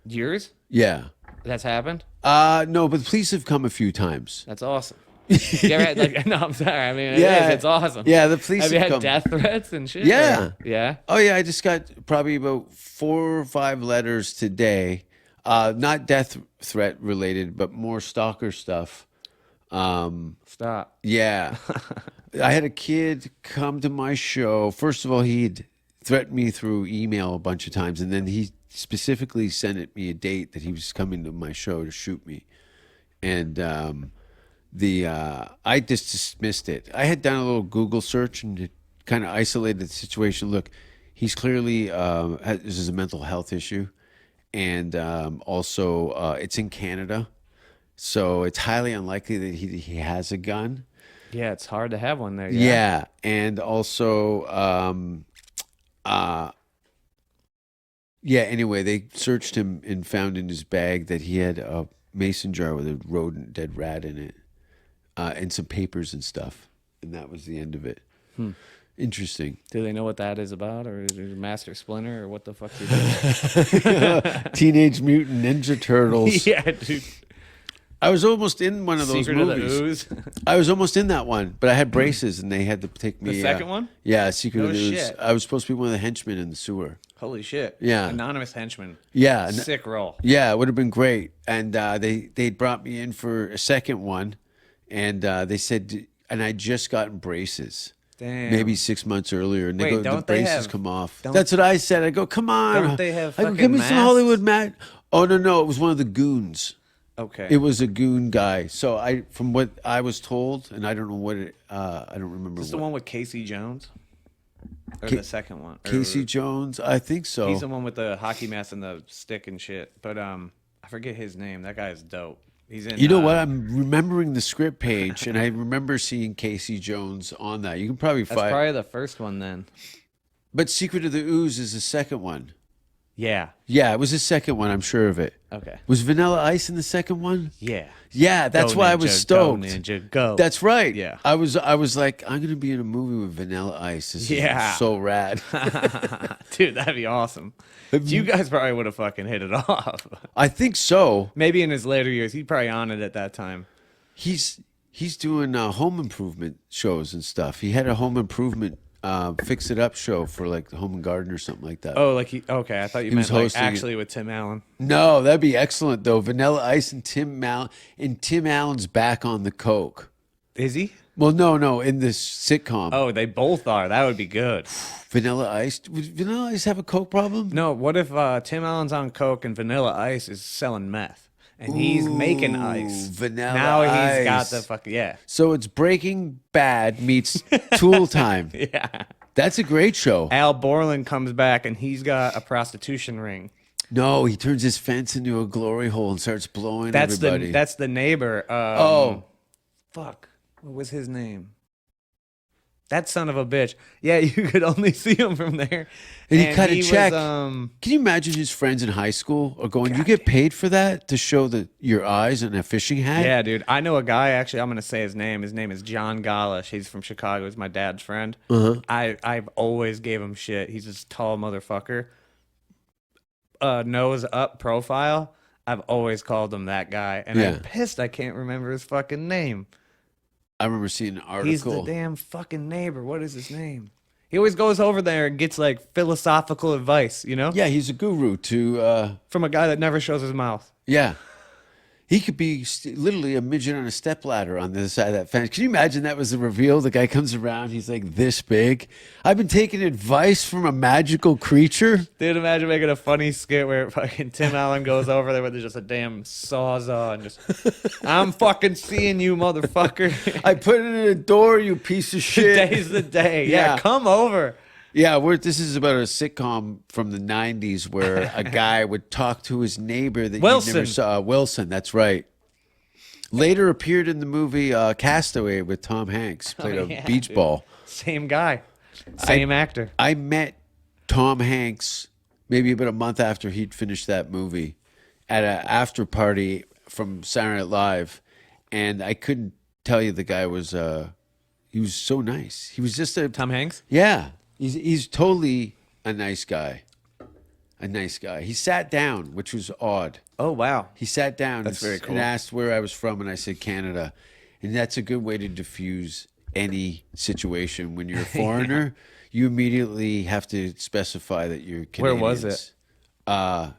Yours? Yeah. That's happened. No, but the police have come a few times. That's awesome. Yeah, right. Like, no, I'm sorry. I mean, Yeah. it's awesome. Yeah, the police Have you have had come. death threats and shit? Yeah. Or- yeah. Oh yeah, I just got probably about 4 or 5 letters today. Not death threat related, but more stalker stuff. Stop. Yeah. I had a kid come to my show. First of all, he'd threatened me through email a bunch of times, and then he specifically sent me a date that he was coming to my show to shoot me. And I just dismissed it. I had done a little Google search and it kind of isolated the situation. Look, he's clearly this is a mental health issue, and also it's in Canada, so it's highly unlikely that he has a gun. Yeah, it's hard to have one there. Yeah, and also, anyway, they searched him and found in his bag that he had a mason jar with a rodent, dead rat in it, and some papers and stuff, and that was the end of it. Interesting. Do they know what that is about, or is it Master Splinter, or what the fuck? Are Teenage Mutant Ninja Turtles. yeah, dude. I was almost in one of those Secret movies. of the Ooze. I was almost in that one, but I had braces and they had to take me. The second one? Yeah, Secret No of the Ooze. shit. I was supposed to be one of the henchmen in the sewer. Holy shit. Yeah. Anonymous henchman. Yeah. Sick role. Yeah, it would have been great. And they brought me in for a second one, and they said, and I just gotten braces. Damn. Maybe 6 months earlier, and Wait, the don't they braces have- come off. don't- That's what I said. I go, come on. Don't they have I go, fucking give me some masks? Hollywood mat. Oh no, it was one of the goons. Okay. It was a goon guy. So from what I was told, and I don't know what it. I don't remember. Is this the what. one with Casey Jones? Or Ca- the second one? Or- Casey Jones? I think so. He's the one with the hockey mask and the stick and shit. But I forget his name. That guy is dope. He's in. You know what? I'm remembering the script page, and I remember seeing Casey Jones on that. You can probably That's find. probably the first one then. But Secret of the Ooze is the second one. Yeah. Yeah, it was the second one. I'm sure of it. Okay. Was Vanilla Ice in the second one? Yeah. Yeah, that's Go, why I Ninja, was stoked. Go, Ninja, go. That's right. Yeah. I was like, I'm gonna be in a movie with Vanilla Ice. This Yeah. is so rad. Dude, that'd be awesome. You guys probably would have fucking hit it off. I think so. Maybe in his later years, he's probably on it at that time. He's doing home improvement shows and stuff. He had a home improvement fix it up show for like the Home and Garden or something like that. Oh, like okay. I thought you He was meant like hosting it. actually with Tim Allen. No, that'd be excellent though. Vanilla Ice and Tim Allen's back on the coke. Is he? Well, no, in this sitcom. Oh, they both are. That would be good. Vanilla Ice. Would Vanilla Ice have a coke problem? No, what if Tim Allen's on coke and Vanilla Ice is selling meth and he's making ice? Vanilla now he's got Ice. the fucking yeah. So it's Breaking Bad meets Tool Time. Yeah. That's a great show. Al Borland comes back and he's got a prostitution ring. No, he turns his fence into a glory hole and starts blowing everybody. That's the neighbor. Fuck. What was his name? That son of a bitch. Yeah, you could only see him from there. And he cut a was, check. Can you imagine his friends in high school are going, you get paid for that to show your eyes in a fishing hat? yeah, dude. I know a guy, actually, I'm going to say his name. His name is John Galish. He's from Chicago. He's my dad's friend. I've always gave him shit. He's this tall motherfucker. Nose up profile. I've always called him that guy. And Yeah. I'm pissed I can't remember his fucking name. I remember seeing an article. He's the damn fucking neighbor. What is his name? He always goes over there and gets like philosophical advice, you know? Yeah, he's a guru to. From a guy that never shows his mouth. Yeah. He could be literally a midget on a stepladder on the other side of that fence. Can you imagine that was the reveal? The guy comes around, he's like this big. I've been taking advice from a magical creature. Dude, imagine making a funny skit where fucking Tim Allen goes over there with just a damn sawzall and just, I'm fucking seeing you, motherfucker. I put it in a door, you piece of shit. Today's the day. Yeah, Yeah. come over. Yeah, this is about a sitcom from the 90s where a guy would talk to his neighbor that you Wilson. never saw. Wilson, that's right. Later appeared in the movie Castaway with Tom Hanks. Played a beach dude. ball. Same guy. Same actor. I met Tom Hanks maybe about a month after he'd finished that movie at an after party from Saturday Night Live, and I couldn't tell you the guy was he was so nice. He was just a Tom Hanks? Yeah, he's totally a nice guy. A nice guy. He sat down, which was odd. Oh, wow. He sat down That's very cool. and asked where I was from, and I said Canada. And that's a good way to diffuse any situation. When you're a foreigner, you immediately have to specify that you're Where Canadian. was it?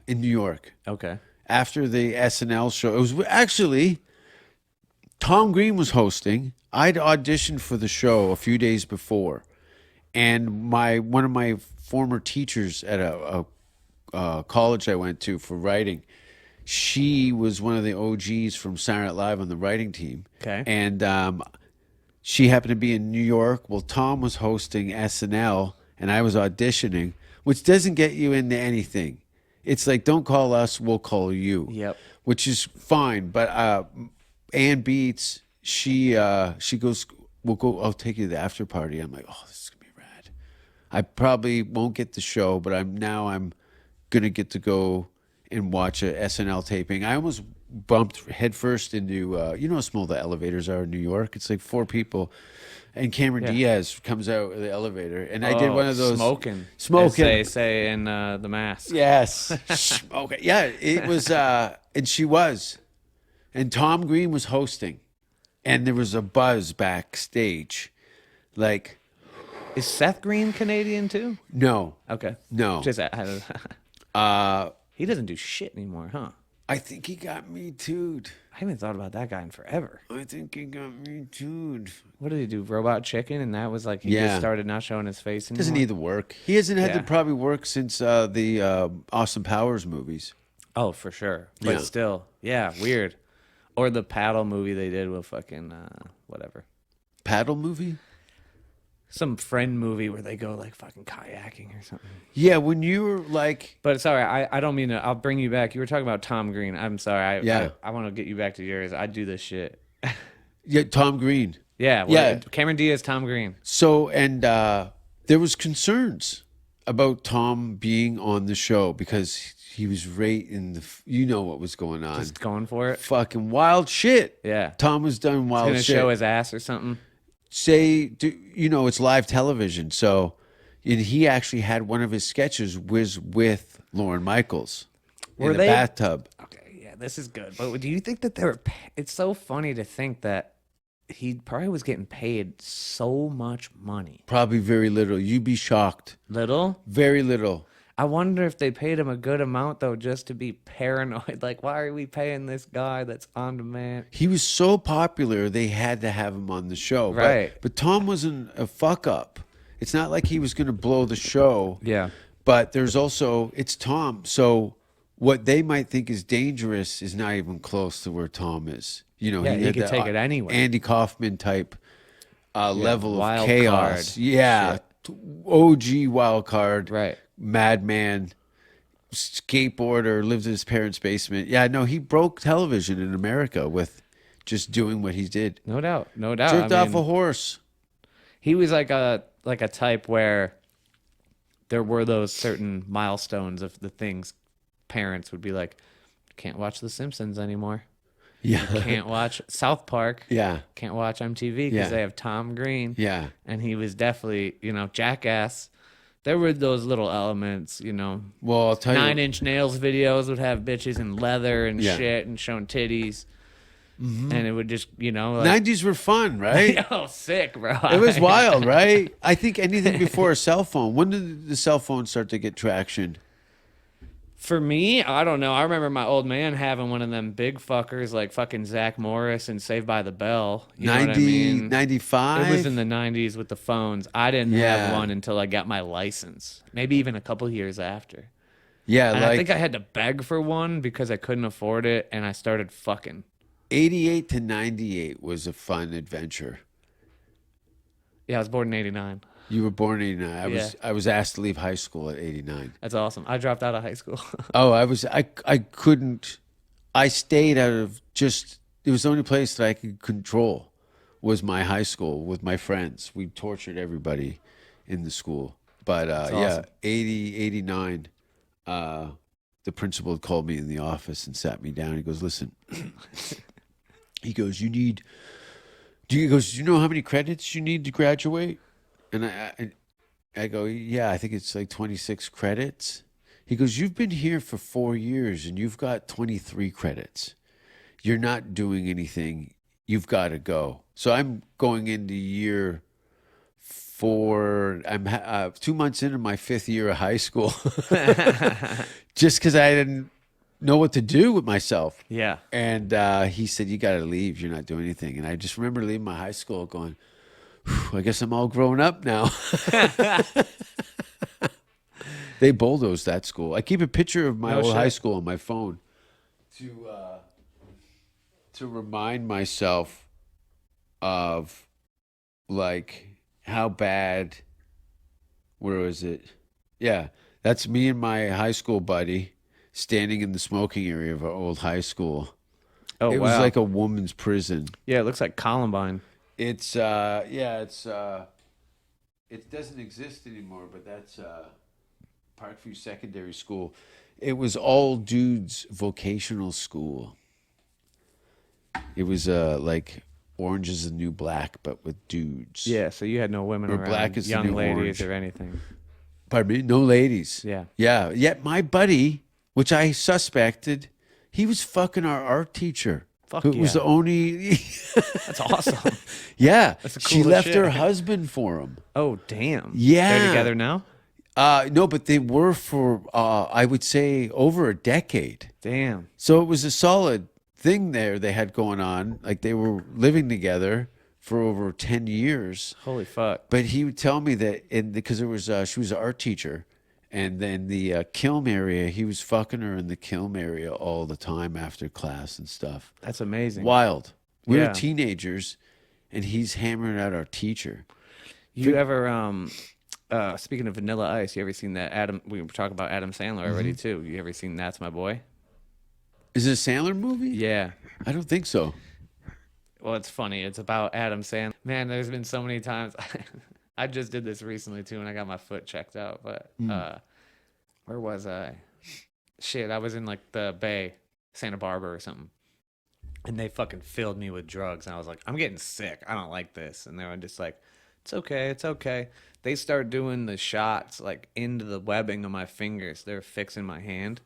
In New York. Okay. After the SNL show. It was actually, Tom Green was hosting. I'd auditioned for the show a few days before. And one of my former teachers at a college I went to for writing, she was one of the OGs from Saturday Night Live on the writing team. Okay. And she happened to be in New York. Well, Tom was hosting SNL, and I was auditioning, which doesn't get you into anything. It's like, don't call us, we'll call you. Yep. Which is fine. But Ann Beats, she goes, I'll take you to the after party. I'm like, oh, this is going to be rad. I probably won't get the show, but I'm gonna get to go and watch a SNL taping. I almost bumped headfirst into you know how small the elevators are in New York. It's like 4 people, and Cameron Diaz comes out of the elevator, and I did one of those smoking. As smoking. they say in The Mask. Yes, smoking. Yeah, it was, and she was, and Tom Green was hosting, and there was a buzz backstage, like Is Seth Green Canadian too? no, Okay. no. Just he doesn't do shit anymore, huh? I think he got me too'd. I haven't thought about that guy in forever. I think he got me too'd. What did he do? Robot Chicken, and that was like he Yeah. just started not showing his face anymore. Doesn't need the work. He hasn't had Yeah. to probably work since the Austin Powers movies. Oh, for sure. But Yeah. still, yeah, weird. Or the paddle movie they did with fucking whatever. Paddle movie? Some friend movie where they go like fucking kayaking or something. Yeah, when you were like, But sorry, I don't mean to. I'll bring you back. You were talking about Tom Green. I'm sorry. Yeah. I want to get you back to yours. I do this shit. yeah, Tom Green. Yeah. Yeah. Cameron Diaz, Tom Green. So, and there was concerns about Tom being on the show because he was right in the, you know what was going on. Just going for it. Fucking wild shit. Yeah. Tom was done wild Gonna shit. show his ass or something. You know, it's live television. So, and he actually had one of his sketches was with Lauren Michaels Were in the they- bathtub. Okay, yeah, this is good. But do you think that they were? It's so funny to think that he probably was getting paid so much money. Probably very little. You'd be shocked. Little. Very little. I wonder if they paid him a good amount though, just to be paranoid. Like, why are we paying this guy that's on demand? He was so popular, they had to have him on the show. Right. But Tom wasn't a fuck up. It's not like he was going to blow the show. Yeah. But there's also, it's Tom. So what they might think is dangerous is not even close to where Tom is. You know, Yeah, he had could that, take it anywhere. Andy Kaufman type level of wild chaos. card Yeah. OG wild card. Right. Madman. Skateboarder, lived in his parents' basement. Yeah, no, he broke television in America with just doing what he did. No doubt. No doubt. Jerked I off mean, a horse. he was like a type where there were those certain milestones of the things parents would be like, can't watch The Simpsons anymore. Yeah. Can't watch South Park. Yeah. Can't watch MTV because Yeah. they have Tom Green. Yeah. And he was definitely, Jackass. There were those little elements, Well, I'll tell you. 9 Inch Nails videos would have bitches in leather and Yeah. shit and showing titties. and it would just, like, 90s were fun, right? oh, sick, bro. It was wild, right? I think anything before a cell phone. When did the cell phone start to get traction? For me, I don't know. I remember my old man having one of them big fuckers like fucking Zach Morris and Saved by the Bell. You know what I mean? 95? It was in the 90s with the phones. I didn't have one until I got my license. Maybe even a couple years after. Yeah, And I think I had to beg for one because I couldn't afford it, and I started fucking. 88 to 98 was a fun adventure. Yeah, I was born in 89. You were born in 89. I was asked to leave high school at 89. That's awesome. I dropped out of high school. Oh, I couldn't. I stayed out of just. It was the only place that I could control was my high school with my friends. We tortured everybody in the school. But awesome. 89. The principal called me in the office and sat me down. He goes, "Listen." He goes, "Do you know how many credits you need to graduate?" And I go, "Yeah, I think it's like 26 credits." He goes, "You've been here for 4 years and you've got 23 credits. You're not doing anything. You've got to go." So I'm going into year 4. I'm 2 months into my 5th year of high school, just because I didn't know what to do with myself. Yeah. And he said, "You got to leave. You're not doing anything." And I just remember leaving my high school going, "I guess I'm all grown up now." They bulldozed that school. I keep a picture of my old high school on my phone to remind myself of like how bad. Where was it? Yeah, that's me and my high school buddy standing in the smoking area of our old high school. Oh, it wow. was like a woman's prison. Yeah, it looks like Columbine. It doesn't exist anymore, but that's Parkview Secondary School. It was all dudes vocational school. It was like Orange is the New Black, but with dudes. Yeah, so you had no women Or around, Black is the young New ladies Orange. or anything. Pardon me? No ladies. Yeah. Yeah. Yet my buddy, which I suspected, he was fucking our art teacher. Fuck who was yeah. the only. That's awesome. Yeah. That's the She coolest left shit. her husband for him. Oh, damn. Yeah. They're together now? No, but they were for, I would say, over a decade. Damn. So it was a solid thing there they had going on. Like they were living together for over 10 years. Holy fuck. But he would tell me that because there was she was an art teacher, and then the Kilm area, he was fucking her in the Kilm area all the time after class and stuff. That's amazing. Wild. We Yeah. were teenagers, and he's hammering out our teacher. You ever, speaking of Vanilla Ice, you ever seen that Adam, we were talking about Adam Sandler already too. You ever seen That's My Boy? Is it a Sandler movie? Yeah. I don't think so. Well, it's funny. It's about Adam Sandler. Man, there's been so many times. I just did this recently too, and I got my foot checked out. But where was I? Shit, I was in like the Bay, Santa Barbara or something, and they fucking filled me with drugs. And I was like, I'm getting sick. I don't like this. And they were just like, it's okay, it's okay. They start doing the shots like into the webbing of my fingers. They're fixing my hand,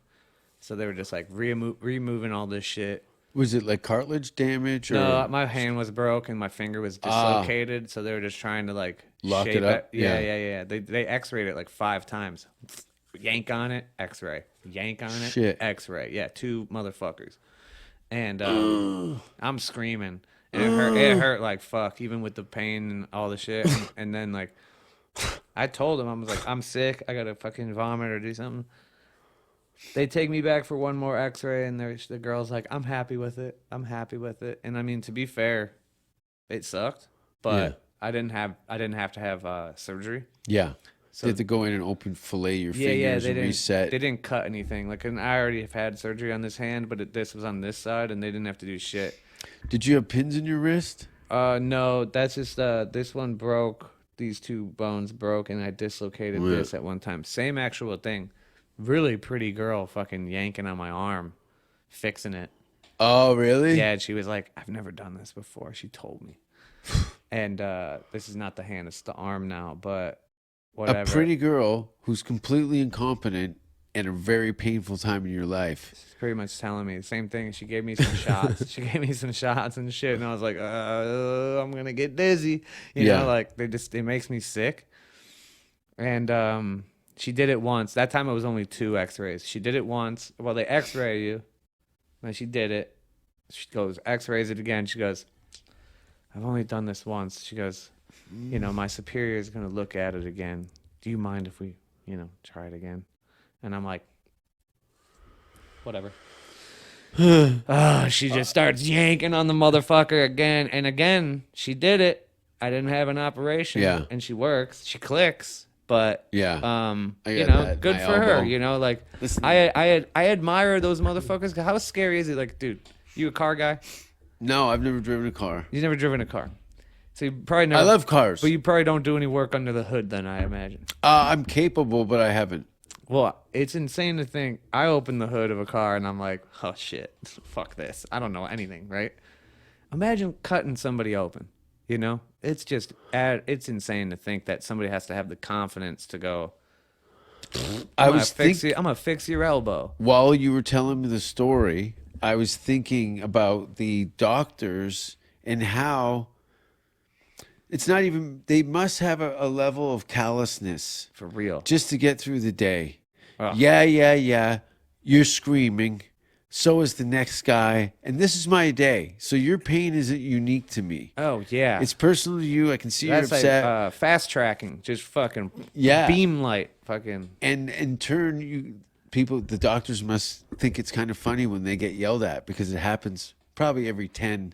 so they were just like removing all this shit. Was it like cartilage damage? Or? No, my hand was broke and my finger was dislocated, so they were just trying to like Lock shape it up? Yeah, Yeah. yeah, yeah. They X-rayed it like 5 times. Yank on it, X-ray. Yank on it, Shit. X-ray. Yeah, 2 motherfuckers. And I'm screaming, and it hurt like fuck, even with the pain and all the shit. And then like, I told them, I was like, I'm sick. I gotta fucking vomit or do something. They take me back for one more X-ray, and the girl's like, I'm happy with it. I'm happy with it. And I mean, to be fair, it sucked, but Yeah. I didn't have to have surgery. Yeah. So- They had to go in and open fillet your Yeah, fingers they and didn't reset. They didn't cut anything. Like, and I already have had surgery on this hand, but this was on this side, and they didn't have to do shit. Did you have pins in your wrist? No, that's just this one broke. These 2 bones broke, and I dislocated Yeah. this at one time. Same actual thing. Really pretty girl fucking yanking on my arm, fixing it. Oh, really? Yeah, and she was like, I've never done this before. She told me. And this is not the hand, it's the arm now, but whatever. A pretty girl who's completely incompetent and a very painful time in your life. She's pretty much telling me the same thing. She gave me some shots. She gave me some shots and shit, and I was like, I'm gonna get dizzy. You Yeah. know, like it makes me sick. And she did it once. That time it was only 2 X-rays. She did it once. Well, they X-ray you, and she did it. She goes X-rays it again. She goes, I've only done this once. She goes, you know, my superior is gonna look at it again. Do you mind if we, you know, try it again? And I'm like, whatever. She just starts yanking on the motherfucker again and again. She did it. I didn't have an operation. Yeah. And she works. She clicks. But Yeah. I you got know, that. good My for her. elbow. You know, like Listen. I admire those motherfuckers. How scary is it? Like, dude, you a car guy? No, I've never driven a car. You've never driven a car, so you probably never. I love cars. but you probably don't do any work under the hood. Then I imagine. I'm capable, but I haven't. Well, it's insane to think I open the hood of a car and I'm like, oh shit, fuck this. I don't know anything, right? Imagine cutting somebody open, you know? It's just, it's insane to think that somebody has to have the confidence to go, I'm going to fix your elbow. While you were telling me the story, I was thinking about the doctors and how it's not even, they must have a level of callousness For real. just to get through the day. Oh. Yeah. You're screaming. So is the next guy. And this is my day. So your pain isn't unique to me. Oh, yeah. It's personal to you. I can see That's you're upset. like fast tracking. Just fucking Yeah. beam light. Fucking. And in turn, the doctors must think it's kind of funny when they get yelled at because it happens probably every 10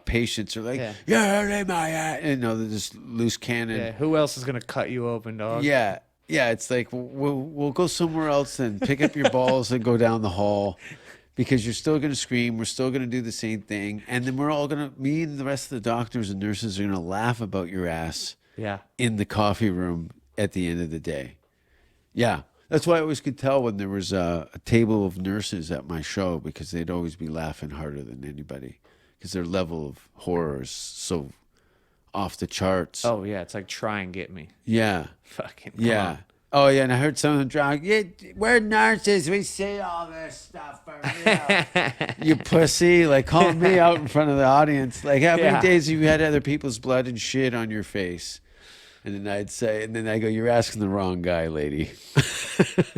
patients are like, yeah, my ass. And no, they're just loose cannon. Yeah, who else is going to cut you open, dog? Yeah. It's like, we'll go somewhere else and pick up your balls and go down the hall because you're still going to scream. We're still going to do the same thing. And then we're all going to, me and the rest of the doctors and nurses are going to laugh about your ass Yeah. in the coffee room at the end of the day. Yeah. That's why I always could tell when there was a table of nurses at my show because they'd always be laughing harder than anybody because their level of horror is so off the charts. Oh, yeah. It's like, try and get me. Yeah. Fucking. Yeah. On. Oh, yeah. And I heard some of them drunk. Yeah, we're nurses. We see all this stuff for real. You pussy. Like calling me out in front of the audience. Like, how many days have you had other people's blood and shit on your face? And then I'd say, and then I go, you're asking the wrong guy, lady.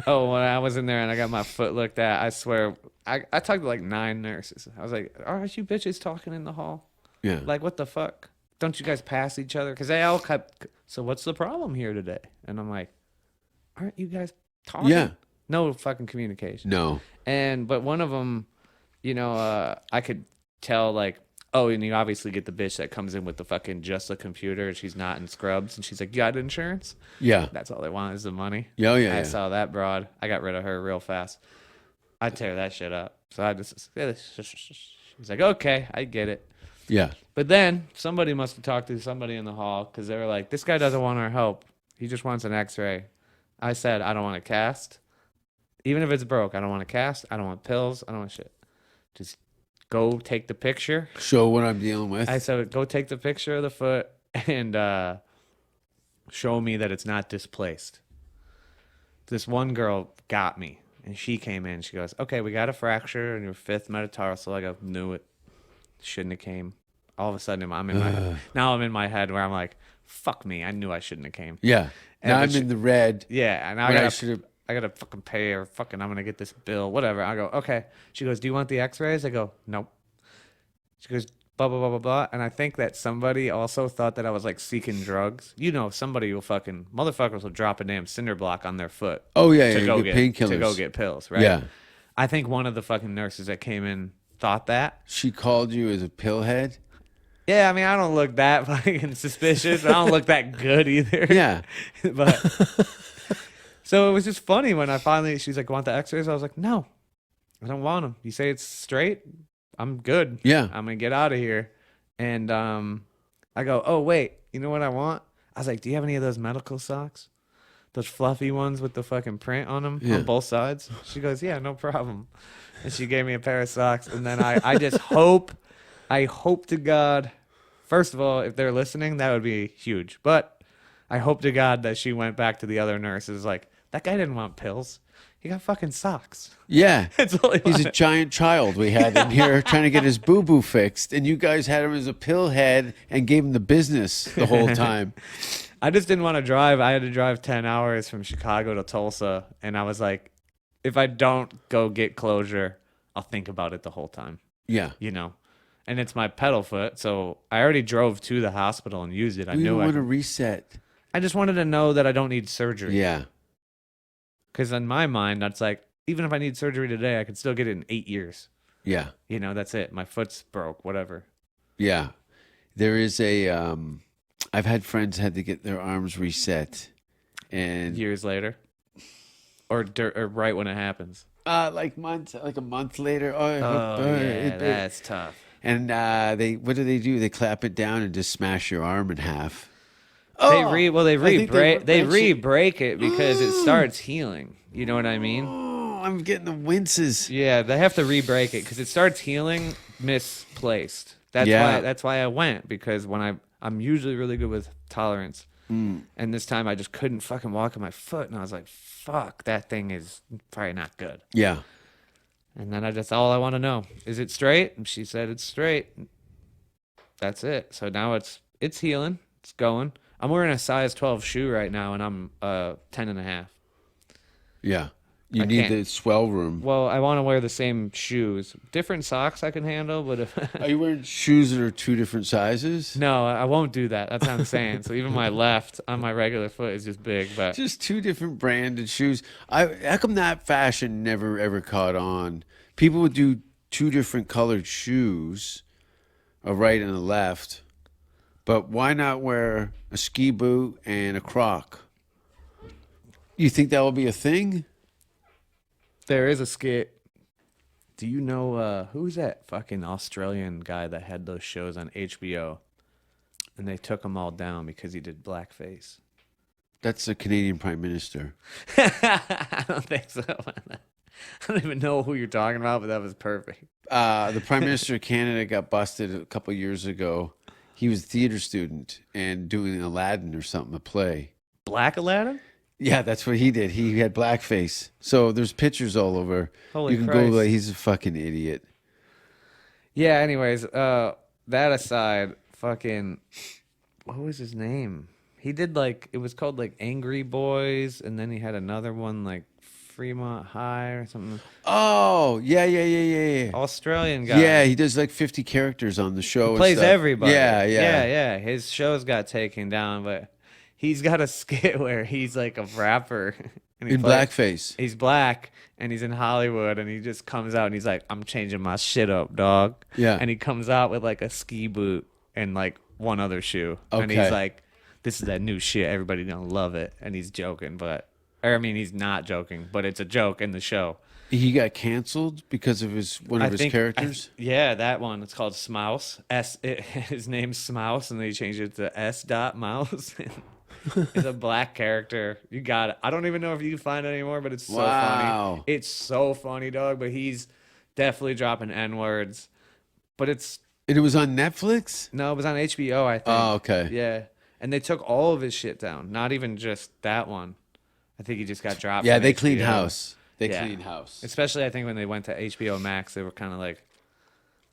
Oh, when I was in there and I got my foot looked at, I swear, I talked to like 9 nurses. I was like, aren't you bitches talking in the hall? Yeah. Like, what the fuck? Don't you guys pass each other? Because they all kept, so what's the problem here today? And I'm like, aren't you guys talking? Yeah. No fucking communication. No. But one of them, you know, I could tell like, oh, and you obviously get the bitch that comes in with the fucking just a computer and she's not in scrubs and she's like, you got insurance? Yeah. That's all they want is the money. Yeah, yeah. I saw that broad. I got rid of her real fast. I'd tear that shit up. So I just, she's like, okay, I get it. Yeah. But then somebody must have talked to somebody in the hall because they were like, this guy doesn't want our help. He just wants an x-ray. I said, I don't want to cast. Even if it's broke, I don't want to cast. I don't want pills. I don't want shit. Just go take the picture. Show what I'm dealing with. I said, go take the picture of the foot and show me that it's not displaced. This one girl got me, and she came in. She goes, okay, we got a fracture in your 5th metatarsal. I go, knew it. Shouldn't have came. All of a sudden, now I'm in my head where I'm like, fuck me. I knew I shouldn't have came. Yeah. And Now but I'm in the red. Yeah, and When I should've- I gotta fucking pay or fucking I'm gonna get this bill, whatever. I go, okay. She goes, do you want the x-rays? I go, nope. She goes, blah, blah, blah, blah, blah. And I think that somebody also thought that I was like seeking drugs. You know, somebody will fucking, motherfuckers will drop a damn cinder block on their foot. Oh, yeah, to yeah. go You get get painkillers. to go get pills, right? Yeah. I think one of the fucking nurses that came in thought that. She called you as a pillhead? Yeah, I mean, I don't look that fucking suspicious, but I don't look that good either. Yeah. But so it was just funny when I finally, she's like, want the x-rays? I was like, no, I don't want them. You say it's straight, I'm good. Yeah. I'm going to get out of here. And I go, oh, wait, you know what I want? I was like, do you have any of those medical socks? Those fluffy ones with the fucking print on them on both sides? She goes, yeah, no problem. And she gave me a pair of socks. And then I just hope to God, first of all, if they're listening, that would be huge. But I hope to God that she went back to the other nurses like, that guy didn't want pills. He got fucking socks. Yeah. That's all he He's a wanted. giant child we had in here trying to get his boo-boo fixed, and you guys had him as a pillhead and gave him the business the whole time. I just didn't want to drive. I had to drive 10 hours from Chicago to Tulsa, and I was like, if I don't go get closure, I'll think about it the whole time, Yeah. you know? And it's my pedal foot, so I already drove to the hospital and used it. I We knew don't I want to reset. I just wanted to know that I don't need surgery. Yeah. Because in my mind, that's like, even if I need surgery today, I could still get it in 8 years. Yeah. You know, that's it. My foot's broke, whatever. Yeah. There is a I've had friends had to get their arms reset, and Years later. Or right when it happens. like a month later. That's tough. And what do? They clap it down and just smash your arm in half. They I think they wrench it. re-break it because it starts healing. You know what I mean? Oh, I'm getting the winces. Yeah, they have to re-break it because it starts healing misplaced. That's why I went, because when I'm usually really good with tolerance. And this time I just couldn't fucking walk on my foot, and I was like, fuck, that thing is probably not good. Yeah. And then all I want to know, is it straight? And she said it's straight. That's it. So now it's healing. It's going. I'm wearing a size 12 shoe right now, and I'm 10 and a half. Yeah. You I need can't- the swell room. Well, I want to wear the same shoes. Different socks I can handle, but if Are you wearing shoes that are two different sizes? no, I won't do that. That's what I'm saying. So even my left on my regular foot is just big, but Just two different branded shoes. How come that fashion never ever caught on? People would do two different colored shoes, a right and a left. But why not wear a ski boot and a croc? You think that will be a thing? there is a skit. Do you know who's that fucking Australian guy that had those shows on HBO? And they took him all down because he did blackface. That's the Canadian Prime Minister. I don't think so. I don't even know who you're talking about, but that was perfect. The Prime Minister of Canada got busted a couple years ago. He was a theater student and doing Aladdin or something, a play. Black Aladdin? Yeah, that's what he did. He had blackface. So there's pictures all over. Holy you can Christ. go, he's a fucking idiot. Yeah, anyways, that aside, fucking, what was his name? He did it was called Angry Boys, and then he had another one like Fremont High or something. Oh, yeah. Australian guy. Yeah, he does like 50 characters on the show. Plays and stuff. everybody. Yeah. His shows got taken down, but he's got a skit where he's like a rapper. And he In blackface. He's black, and he's in Hollywood, and he just comes out, and he's like, I'm changing my shit up, dog. Yeah. And he comes out with like a ski boot and like one other shoe. And Okay. he's like, this is that new shit. Everybody gonna love it. And he's joking, he's not joking, but it's a joke in the show. He got canceled because of one of his characters? Yeah, that one. It's called Smouse. His name's Smouse, and they changed it to S. Mouse. It's a black character. You got it. I don't even know if you can find it anymore, but it's so Wow. funny. It's so funny, dog. But he's definitely dropping N-words. But And it was on Netflix? no, it was on HBO, I think. Oh, okay. Yeah. And they took all of his shit down. Not even just that one. I think he just got dropped. Yeah, from they cleaned HBO. house. They Yeah. cleaned house. Especially, I think, when they went to HBO Max, they were kind of like,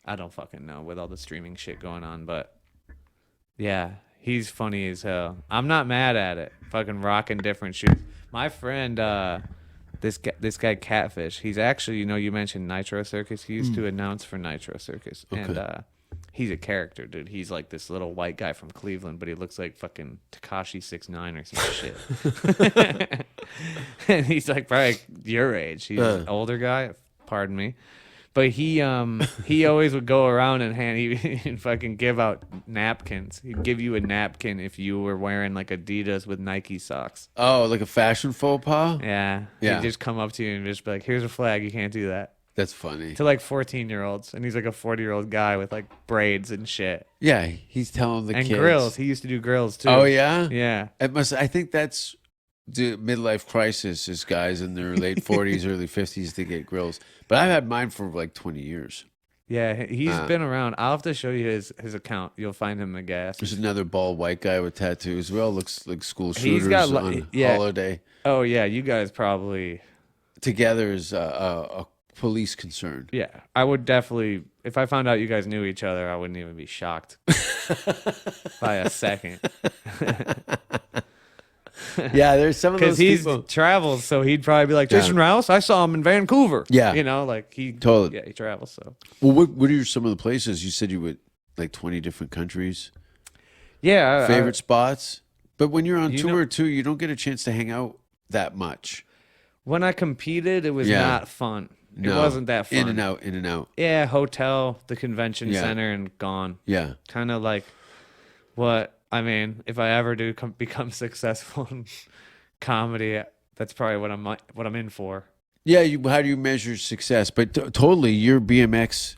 I don't fucking know with all the streaming shit going on. But yeah, he's funny as hell. I'm not mad at it. Fucking rocking different shoes. My friend, this guy Catfish, he's actually, you mentioned Nitro Circus. He used to announce for Nitro Circus. And he's a character, dude. He's like this little white guy from Cleveland, but he looks like fucking Tekashi 6ix9ine or some shit. And he's like probably your age. He's an older guy. Pardon me. But he always would go around and he'd fucking give out napkins. He'd give you a napkin if you were wearing like Adidas with Nike socks. Oh, like a fashion faux pas? Yeah. Yeah. He'd just come up to you and just be like, here's a flag. You can't do that. That's funny. To like 14-year-olds. And he's like a 40-year-old guy with like braids and shit. Yeah, he's telling the And kids. grills. He used to do grills too. Oh, yeah? Yeah. I think that's the midlife crisis is guys in their late 40s, early 50s to get grills. But I've had mine for like 20 years. Yeah. He's been around. I'll have to show you his account. You'll find him a gas. There's another bald white guy with tattoos. We all looks like school He's shooters got on holiday. Oh, yeah. You guys probably together as a police concern. Yeah, I would definitely. If I found out you guys knew each other, I wouldn't even be shocked by a second. Yeah, there's some of those Because he people. travels, so he'd probably be like, Yeah. Jason Rouse, I saw him in Vancouver. Yeah. You know, like he Totally. Yeah, he travels. So Well, what are some of the places you said you would like 20 different countries? yeah, Favorite spots? But when you're on You tour know- too, you don't get a chance to hang out that much. when I competed, it was Yeah. not fun. It No. wasn't that fun. In and out, in and out. Yeah, hotel, the convention Yeah. center, and gone. Yeah. Kind of like what I mean. If I ever do become successful in comedy, that's probably what I'm in for. Yeah, how do you measure success? But totally, your BMX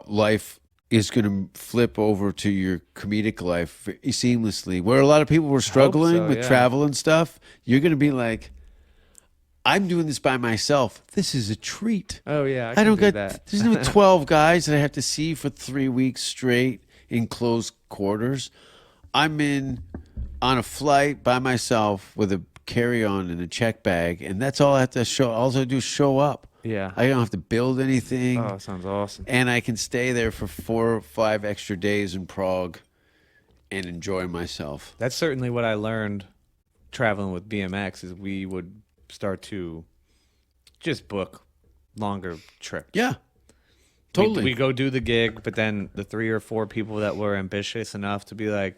life is going to flip over to your comedic life seamlessly. Where a lot of people were struggling so, with yeah. travel and stuff, you're going to be like, I'm doing this by myself. This is a treat. Oh yeah, I can don't do get, that. there's even 12 guys that I have to see for 3 weeks straight in close quarters. I'm on a flight by myself with a carry-on and a check bag, and that's all I have to show. All I do is show up. Yeah. I don't have to build anything. Oh, sounds awesome. And I can stay there for 4 or 5 extra days in Prague and enjoy myself. That's certainly what I learned traveling with BMX. Is we would start to just book longer trips. Yeah, totally. We go do the gig, but then the 3 or 4 people that were ambitious enough to be like,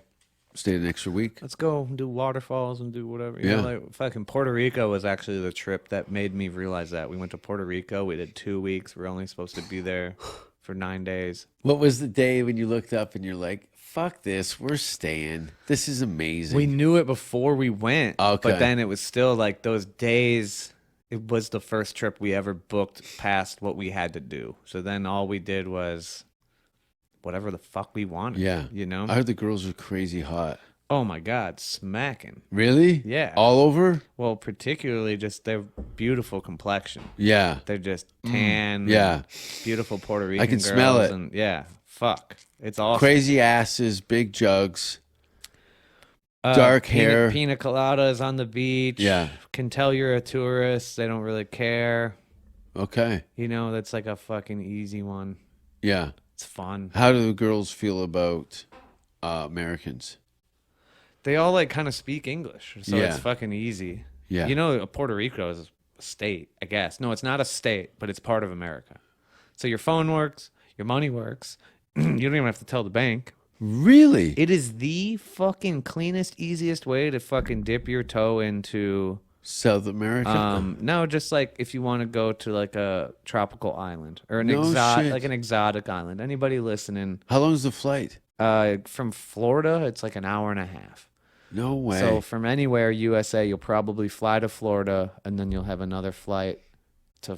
Stay an extra week. let's go and do waterfalls and do whatever. You Yeah. know, like fucking Puerto Rico was actually the trip that made me realize that. We went to Puerto Rico. We did 2 weeks. We were only supposed to be there for 9 days. What was the day when you looked up and you're like, fuck this, we're staying. This is amazing. We knew it before we went. Okay. But then it was still like those days. It was the first trip we ever booked past what we had to do. So then all we did was whatever the fuck we wanted. Yeah. You know? I heard the girls were crazy hot. Oh my God, smacking. Really? Yeah. All over? Well, particularly just their beautiful complexion. Yeah. They're just tan. Yeah. Beautiful Puerto Rican can girls. smell it. And yeah, fuck. It's awesome. Crazy asses, big jugs. Dark hair. Pina coladas on the beach. Yeah. Can tell you're a tourist. They don't really care. Okay. You know, that's like a fucking easy one. Yeah. It's fun. How do the girls feel about Americans? They all like kind of speak English, so Yeah. it's fucking easy. Yeah. You know, Puerto Rico is a state, I guess. No, it's not a state, but it's part of America. So your phone works, your money works. You don't even have to tell the bank. Really? It is the fucking cleanest, easiest way to fucking dip your toe into. South America? No, just like if you want to go to like a tropical island or an No shit. like an exotic island. Anybody listening? How long is the flight? From Florida, it's like an hour and a half. No way. So from anywhere USA, you'll probably fly to Florida, and then you'll have another flight to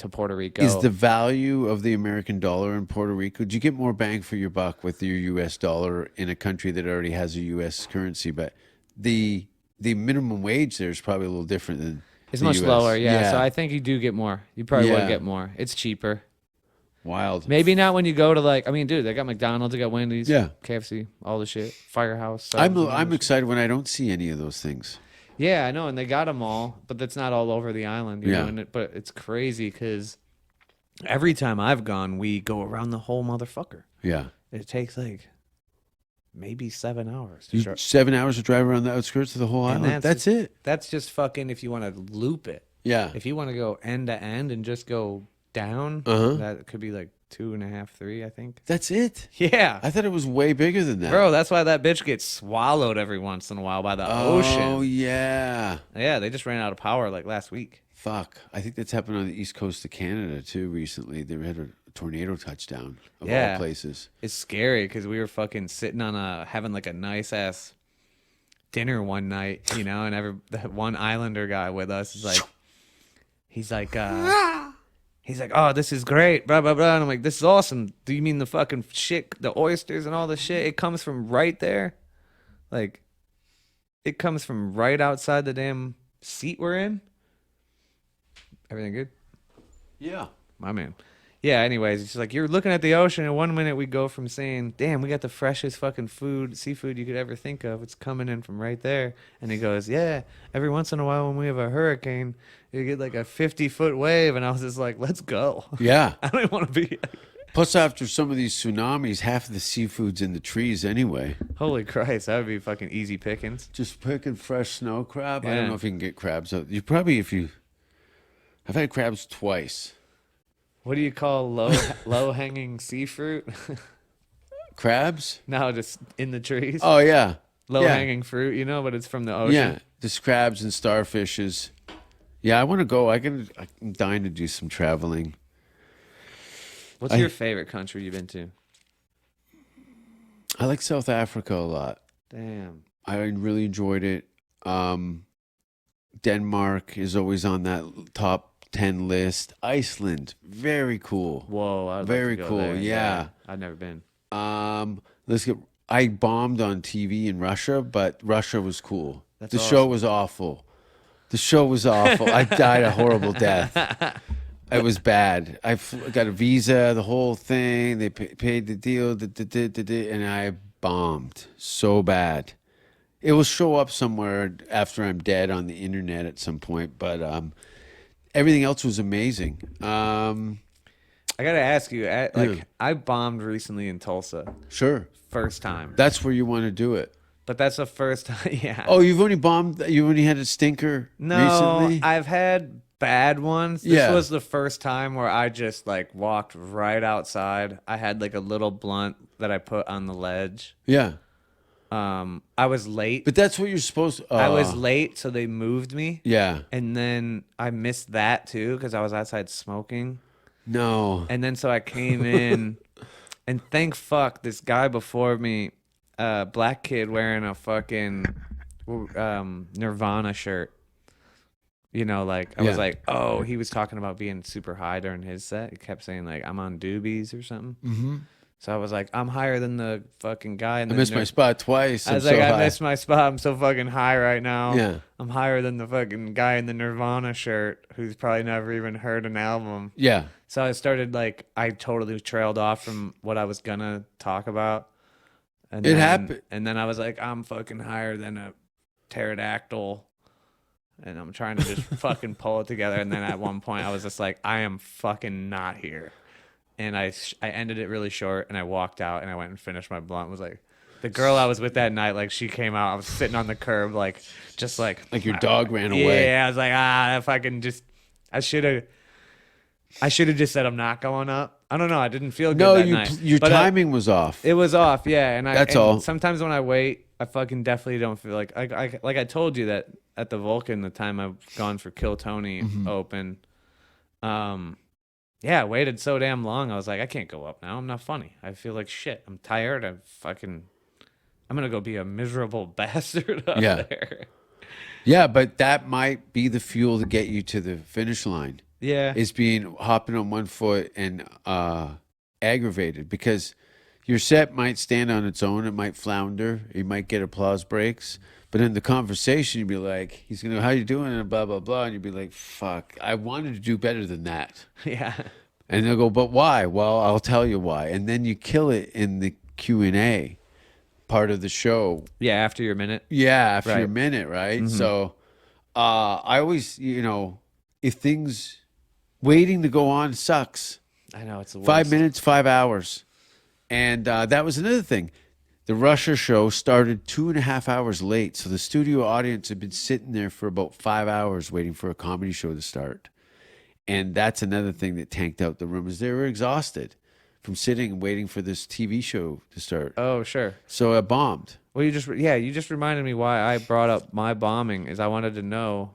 Puerto Rico. Is the value of the American dollar in Puerto Rico? Do you get more bang for your buck with your U.S. dollar in a country that already has a U.S. currency? But the minimum wage there is probably a little different than It's the much US. lower, yeah. So I think you do get more. You probably Yeah. would get more. It's cheaper. Wild. Maybe not when you go to like. I mean, dude, they got McDonald's, they got Wendy's, Yeah. KFC, all the shit, Firehouse. Subs, I'm and all I'm the shit. excited when I don't see any of those things. Yeah, I know, and they got them all, but that's not all over the island. You Yeah. know, but it's crazy because every time I've gone, we go around the whole motherfucker. Yeah. It takes like maybe 7 hours. You, 7 hours to drive around the outskirts of the whole And island. That's just- it. That's just fucking if you want to loop it. Yeah. If you want to go end to end and just go down, Uh-huh. that could be like 2.5, 3, I think. That's it. Yeah. I thought it was way bigger than that. Bro, that's why that bitch gets swallowed every once in a while by the Oh, ocean. yeah. Yeah, they just ran out of power like last week. Fuck. I think that's happened on the east coast of Canada too recently. They had a tornado touchdown of Yeah. all places. It's scary because we were fucking sitting on having like a nice ass dinner one night, you know, and the one Islander guy with us is like, he's like, oh, this is great, blah, blah, blah. And I'm like, this is awesome. Do you mean the fucking shit, the oysters and all the shit? It comes from right there. Like, it comes from right outside the damn seat we're in. Everything good? Yeah. My man. Yeah, anyways, it's just like you're looking at the ocean, and 1 minute we go from saying, "Damn, we got the freshest fucking seafood you could ever think of. It's coming in from right there." And he goes, "Yeah, every once in a while when we have a hurricane, you get like a 50-foot wave." And I was just like, "Let's go." Yeah. I don't want to be. Plus, after some of these tsunamis, half of the seafood's in the trees anyway. Holy Christ, that would be fucking easy pickings. Just picking fresh snow crab. I Yeah. don't know if you can get crabs out. You probably, I've had crabs twice. What do you call low hanging sea fruit? Crabs? No, just in the trees. Oh yeah, Low yeah. hanging fruit, but it's from the ocean. Yeah, just crabs and starfishes. Yeah, I want to go. I'm dying to do some traveling. What's your favorite country you've been to? I like South Africa a lot. Damn. I really enjoyed it. Denmark is always on that top 10 list. Iceland, very cool. Whoa, I'd Very like to go cool, there. yeah. I've never been. I bombed on TV in Russia, but Russia was cool. That's the show awesome. was awful. The show was awful. I died a horrible death. It was bad. Got a visa, the whole thing. They paid the deal, and I bombed so bad. It will show up somewhere after I'm dead on the internet at some point, but everything else was amazing. I gotta ask you, I bombed recently in Tulsa, Sure. first time. That's where you want to do it. But that's the first time. Yeah. Oh, you've only bombed, you only had a stinker No, recently? I've had bad ones. This Yeah. was the first time where I just like walked right outside. I had like a little blunt that I put on the ledge. Yeah. I was late. But that's what you're supposed to. I was late, so they moved me. Yeah. And then I missed that too because I was outside smoking. No. And then so I came in, and thank fuck this guy before me, black kid wearing a fucking Nirvana shirt. I was Yeah. like, oh, he was talking about being super high during his set. He kept saying like, I'm on doobies or something. Mm-hmm. So I was like, I'm higher than the fucking guy. I missed my spot twice. I was I'm like, so I high. missed my spot. I'm so fucking high right now. Yeah. I'm higher than the fucking guy in the Nirvana shirt who's probably never even heard an album. Yeah. So I started I totally trailed off from what I was gonna talk about. And It then, happened. And then I was like, I'm fucking higher than a pterodactyl. And I'm trying to just fucking pull it together. And then at one point I was just like, I am fucking not here. And I ended it really short, and I walked out, and I went and finished my blunt. It was like, the girl I was with that night, like, she came out. I was sitting on the curb, like Your dog ran away. Yeah, I was like, if I can just, I should have just said I'm not going up. I don't know. I didn't feel good No, that night. your But timing was off. it was off, yeah. And That's and all. Sometimes when I wait, I fucking definitely don't feel like I told you that at the Vulcan, the time I've gone for Kill Tony Mm-hmm. open, yeah, I waited so damn long. I was like, I can't go up now. I'm not funny. I feel like shit. I'm tired. I'm gonna go be a miserable bastard up Yeah. there. Yeah, but that might be the fuel to get you to the finish line. Yeah. Is hopping on one foot and aggravated, because your set might stand on its own. It might flounder. You might get applause breaks. But in the conversation, you'd be like, he's going to, how you doing? And blah, blah, blah. And you'd be like, fuck, I wanted to do better than that. Yeah. And they'll go, but why? Well, I'll tell you why. And then you kill it in the Q&A part of the show. Yeah, after your minute. Yeah, after Right. a minute, right? So I always, if things, waiting to go on sucks. I know, it's the worst. 5 minutes, 5 hours. And that was another thing. The Russia show started 2.5 hours late. So the studio audience had been sitting there for about 5 hours waiting for a comedy show to start. And that's another thing that tanked out the room, is they were exhausted from sitting and waiting for this TV show to start. Oh, sure. So I bombed. Well, you just reminded me why I brought up my bombing, is I wanted to know,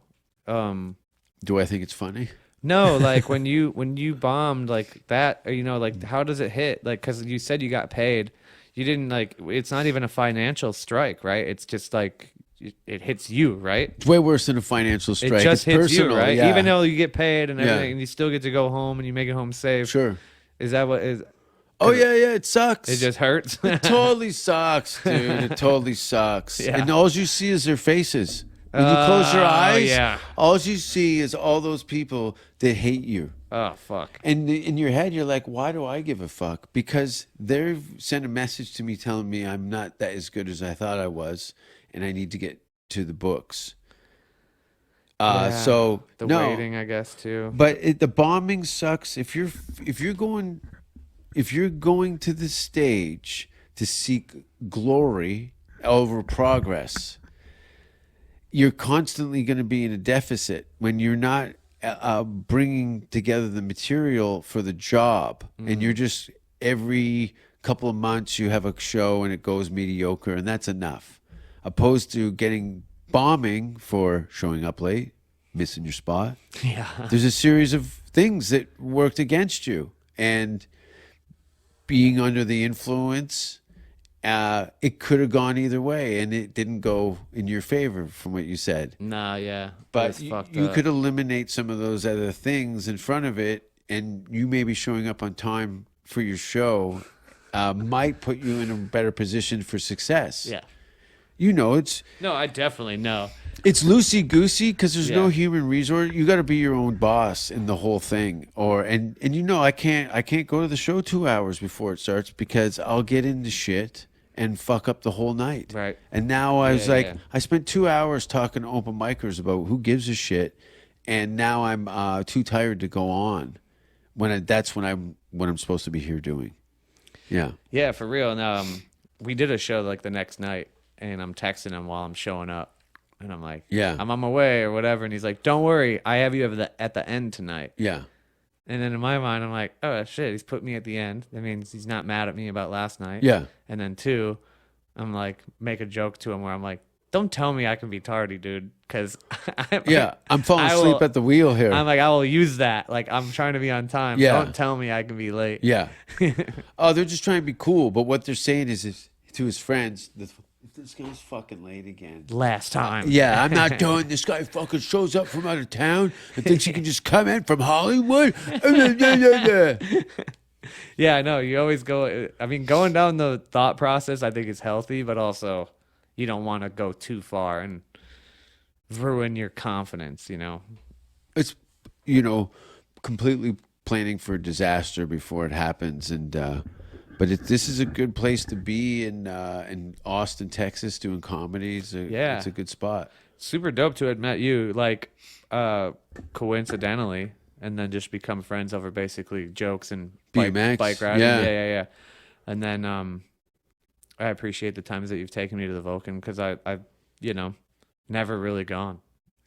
Do I think it's funny? no, like when you bombed like that, like how does it hit? Like, cause you said you got paid. You didn't it's not even a financial strike, right? It's just like, it hits you, right? It's way worse than a financial strike. It just it's hits personal, you, right? yeah. Even though you get paid and Yeah. everything, and you still get to go home and you make it home safe. Sure. Is that what is? Oh, yeah, it sucks. It just hurts. It totally sucks, dude. It totally sucks. Yeah. And all you see is their faces. When you close your eyes, yeah. all you see is all those people that hate you. Oh, fuck. And in your head, you're like, why do I give a fuck? Because they've sent a message to me telling me I'm not that as good as I thought I was, and I need to get to the books. So the no, waiting, I guess, too. but the bombing sucks. If you're going to the stage to seek glory over progress, you're constantly going to be in a deficit when you're not bringing together the material for the job, and you're just every couple of months you have a show and it goes mediocre, and that's enough. Opposed to getting bombing for showing up late, missing your spot. Yeah. There's a series of things that worked against you, and being under the influence, it could have gone either way, and it didn't go in your favor from what you said. Nah, yeah. But It's fucked you up. could eliminate some of those other things in front of it, and you may be showing up on time for your show might put you in a better position for success. Yeah. You know, it's No, I definitely know. loosey goosey because there's no Yeah. human resource. You got to be your own boss in the whole thing. And you know, I can't go to the show 2 hours before it starts because I'll get into shit and fuck up the whole night. Right. And now I was like, yeah. I spent 2 hours talking to open micers about who gives a shit, and now I'm too tired to go on. That's what I'm supposed to be here doing. Yeah. Yeah, for real. And we did a show like the next night, and I'm texting him while I'm showing up, and I'm like, Yeah. I'm on my way or whatever, and he's like, don't worry, I have you at the end tonight. Yeah. And then in my mind, I'm like, oh shit, he's put me at the end. That means he's not mad at me about last night. Yeah. And then 2, I'm like, make a joke to him where I'm like, don't tell me I can be tardy, dude, because I'm falling asleep at the wheel here. I'm like, I will use that. Like, I'm trying to be on time. Yeah. Don't tell me I can be late. Yeah. Oh, they're just trying to be cool. But what they're saying is to his friends, this guy's fucking late again. Last time. Yeah, I'm not doing this guy fucking shows up from out of town and thinks he can just come in from Hollywood. Yeah, I know. You always go. I mean, going down the thought process, I think is healthy, but also you don't want to go too far and ruin your confidence, you know? It's, completely planning for disaster before it happens. And, but this is a good place to be in Austin, Texas, doing comedy. It's a good spot. Super dope to have met you, like, coincidentally, and then just become friends over basically jokes and BMX, bike riding. yeah. Yeah. And then I appreciate the times that you've taken me to the Vulcan because I've never really gone.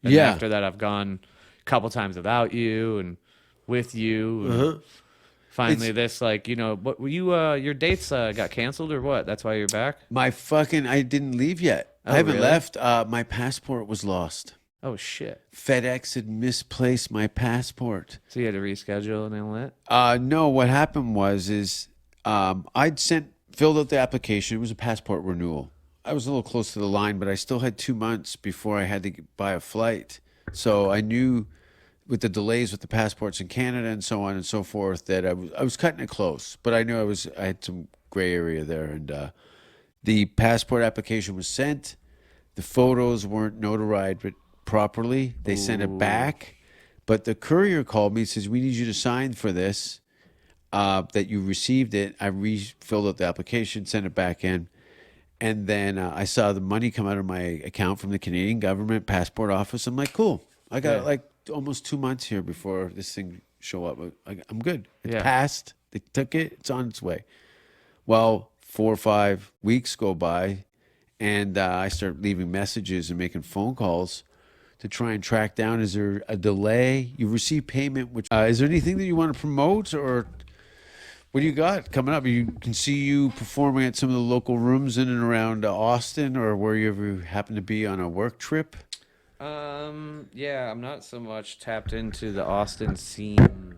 And Yeah. after that, I've gone a couple times without you and with you. And finally, what were you? Your dates got canceled or what? That's why you're back. I didn't leave yet. Oh, I haven't really? left. My passport was lost. Oh shit! FedEx had misplaced my passport. So you had to reschedule and all that. No, what happened was I'd filled out the application. It was a passport renewal. I was a little close to the line, but I still had 2 months before I had to buy a flight. So I knew with the delays with the passports in Canada and so on and so forth that I was cutting it close. But I knew I had some gray area there, and the passport application was sent. The photos weren't notarized properly. They sent it back, but the courier called me and says, "We need you to sign for this, that you received it." I refilled out the application, sent it back in, and then I saw the money come out of my account from the Canadian government passport office. I'm like, cool. I got like almost 2 months here before this thing show up. I'm good. It's passed. They took it. It's on its way. Well, 4 or 5 weeks go by, and I start leaving messages and making phone calls to try and track down, is there a delay? You receive payment, which is there anything that you want to promote, or what do you got coming up? You can see you performing at some of the local rooms in and around Austin, or wherever you happen to be on a work trip. Yeah, I'm not so much tapped into the Austin scene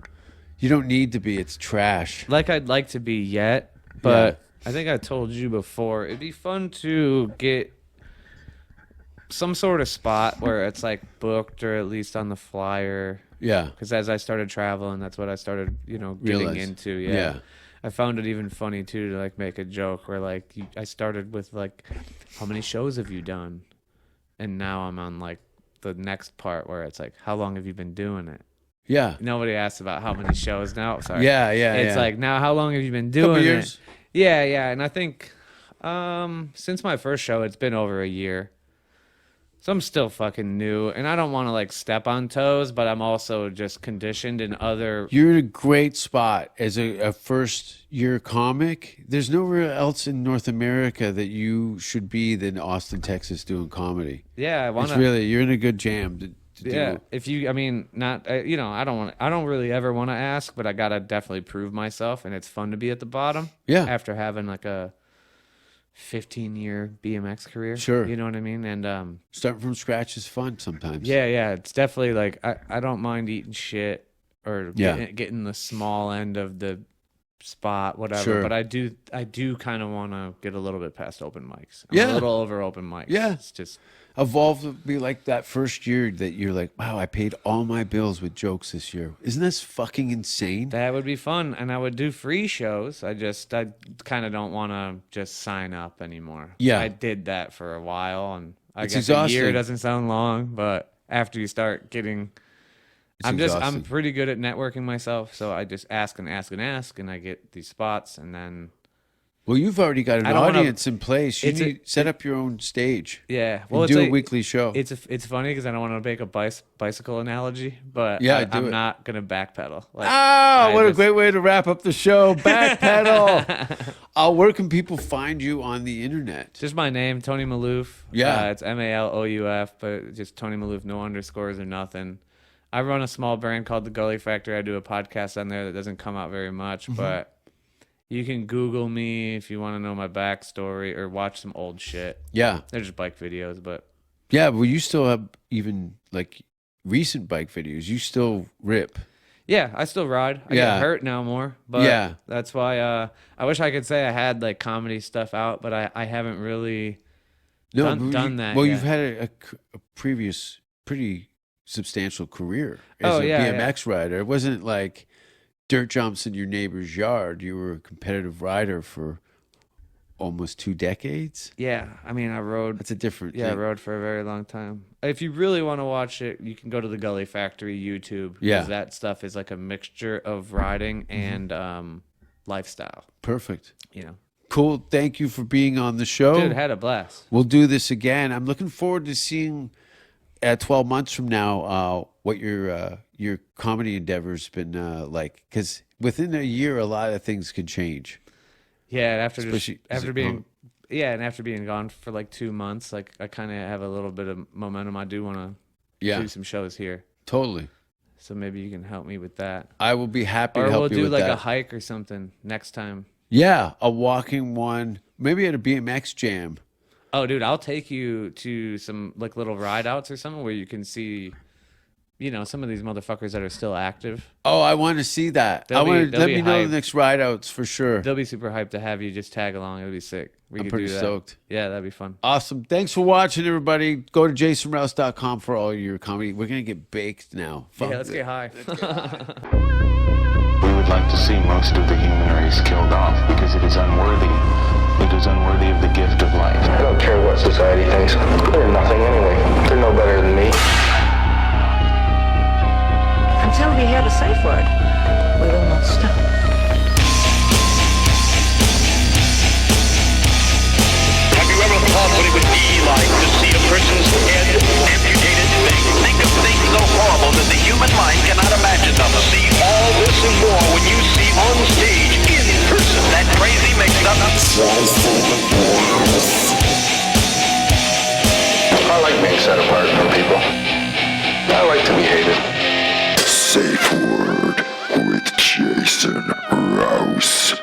You don't need to be. It's trash. like I'd like to be yet, but I think I told you before, it'd be fun to get some sort of spot where it's like booked or at least on the flyer. Yeah. Because as I started traveling, that's what I started, getting Realize. into. Yeah. I found it even funny too to like make a joke where like I started with like, how many shows have you done? and now I'm on like the next part where it's like, how long have you been doing it? Yeah. Nobody asks about how many shows now. Sorry. Yeah. It's yeah. like, now how long have you been Couple doing years. it? Yeah. And I think since my first show, it's been over a year. So I'm still fucking new, and I don't want to like step on toes, but I'm also just conditioned in other. You're in a great spot as a first year comic. There's nowhere else in North America that you should be than Austin, Texas, doing comedy. Yeah, I want It's to. really, you're in a good jam to Yeah, do. if you, I mean, not, you know, I don't really ever want to ask, but I gotta definitely prove myself, and it's fun to be at the bottom. Yeah. After having like a 15-year BMX career. Sure. You know what I mean? And Starting from scratch is fun sometimes. yeah, it's definitely like I don't mind eating shit or Yeah. getting the small end of the spot, whatever. Sure. But I do kind of want to get a little bit past open mics. Yeah. A little over open mics. Yeah. It's just. Evolve to be like that first year that you're like, wow, I paid all my bills with jokes this year. Isn't this fucking insane? That would be fun, and I would do free shows. I kind of don't want to just sign up anymore. Yeah. I did that for a while, and I It's guess a year exhausting. doesn't sound long, but after you start getting, I'm exhausting. pretty good at networking myself, so I just ask and ask and ask, and I get these spots, and then Well, you've already got an I don't wanna- audience in place. You it's a- need set up your own stage. yeah, Well, it's do a like- weekly show. It's funny because I don't want to make a bicycle analogy, but Yeah, do I'm it. not gonna backpedal. Like, Ah, I what a just- great way to wrap up the show. Backpedal. Where can people find you on the internet? Just my name, Tony Malouf. Yeah. It's Malouf, but just Tony Malouf, no underscores or nothing. I run a small brand called The Gully Factory. I do a podcast on there that doesn't come out very much, but you can Google me if you want to know my backstory or watch some old shit. Yeah. They're just bike videos, but Yeah, well, you still have even like recent bike videos. You still rip. yeah, I still ride. I Yeah. get hurt now more, but Yeah. that's why I wish I could say I had like comedy stuff out, but I haven't really done that Well, yet. you've had a previous pretty substantial career as Oh, a yeah, BMX rider. It wasn't like dirt jumps in your neighbor's yard. You were a competitive rider for almost 2 decades. Yeah, I mean, I rode. That's a different Yeah, I thing. rode for a very long time. If you really want to watch it, you can go to the Gully Factory YouTube. 'Cause Yeah. that stuff is like a mixture of riding and lifestyle. Perfect. You know, Cool. Thank you for being on the show. dude, had a blast. We'll do this again. I'm looking forward to seeing 12 months from now what your comedy endeavor's been like. Because within a year, a lot of things can change. Yeah, and after Especially- after being and after being gone for like 2 months, like I kind of have a little bit of momentum. I do want to Yeah, do some shows here, totally. so maybe you can help me with that. I will be happy Or to help we'll you do with like that. a hike or something next time. Yeah, a walking one, maybe at a BMX jam. Oh, dude, I'll take you to some like little ride outs or something where you can see, you know, some of these motherfuckers that are still active. Oh, I want to see that. They'll Let be me know hyped. the next ride outs for sure. They'll be super hyped to have you just tag along. It'll be sick. We I'm could pretty do that. stoked. Yeah, that'd be fun. Awesome. Thanks for watching, everybody. Go to jasonrouse.com for all your comedy. We're going to get baked now. Fuck Yeah, let's it. get high. We would like to see most of the human race killed off because it is unworthy. It is unworthy of the gift of life. I don't care what society thinks. They're nothing anyway. They're no better than me. Until we have a safe word, we will not stop. Have you ever thought what it would be like to see a person's head amputated? Think of things so horrible that the human mind cannot imagine them. See all this and more when you see on stage, in person, that crazy mixed up. I like being set apart from people. I like to be hated. Safe word with Jason Rouse.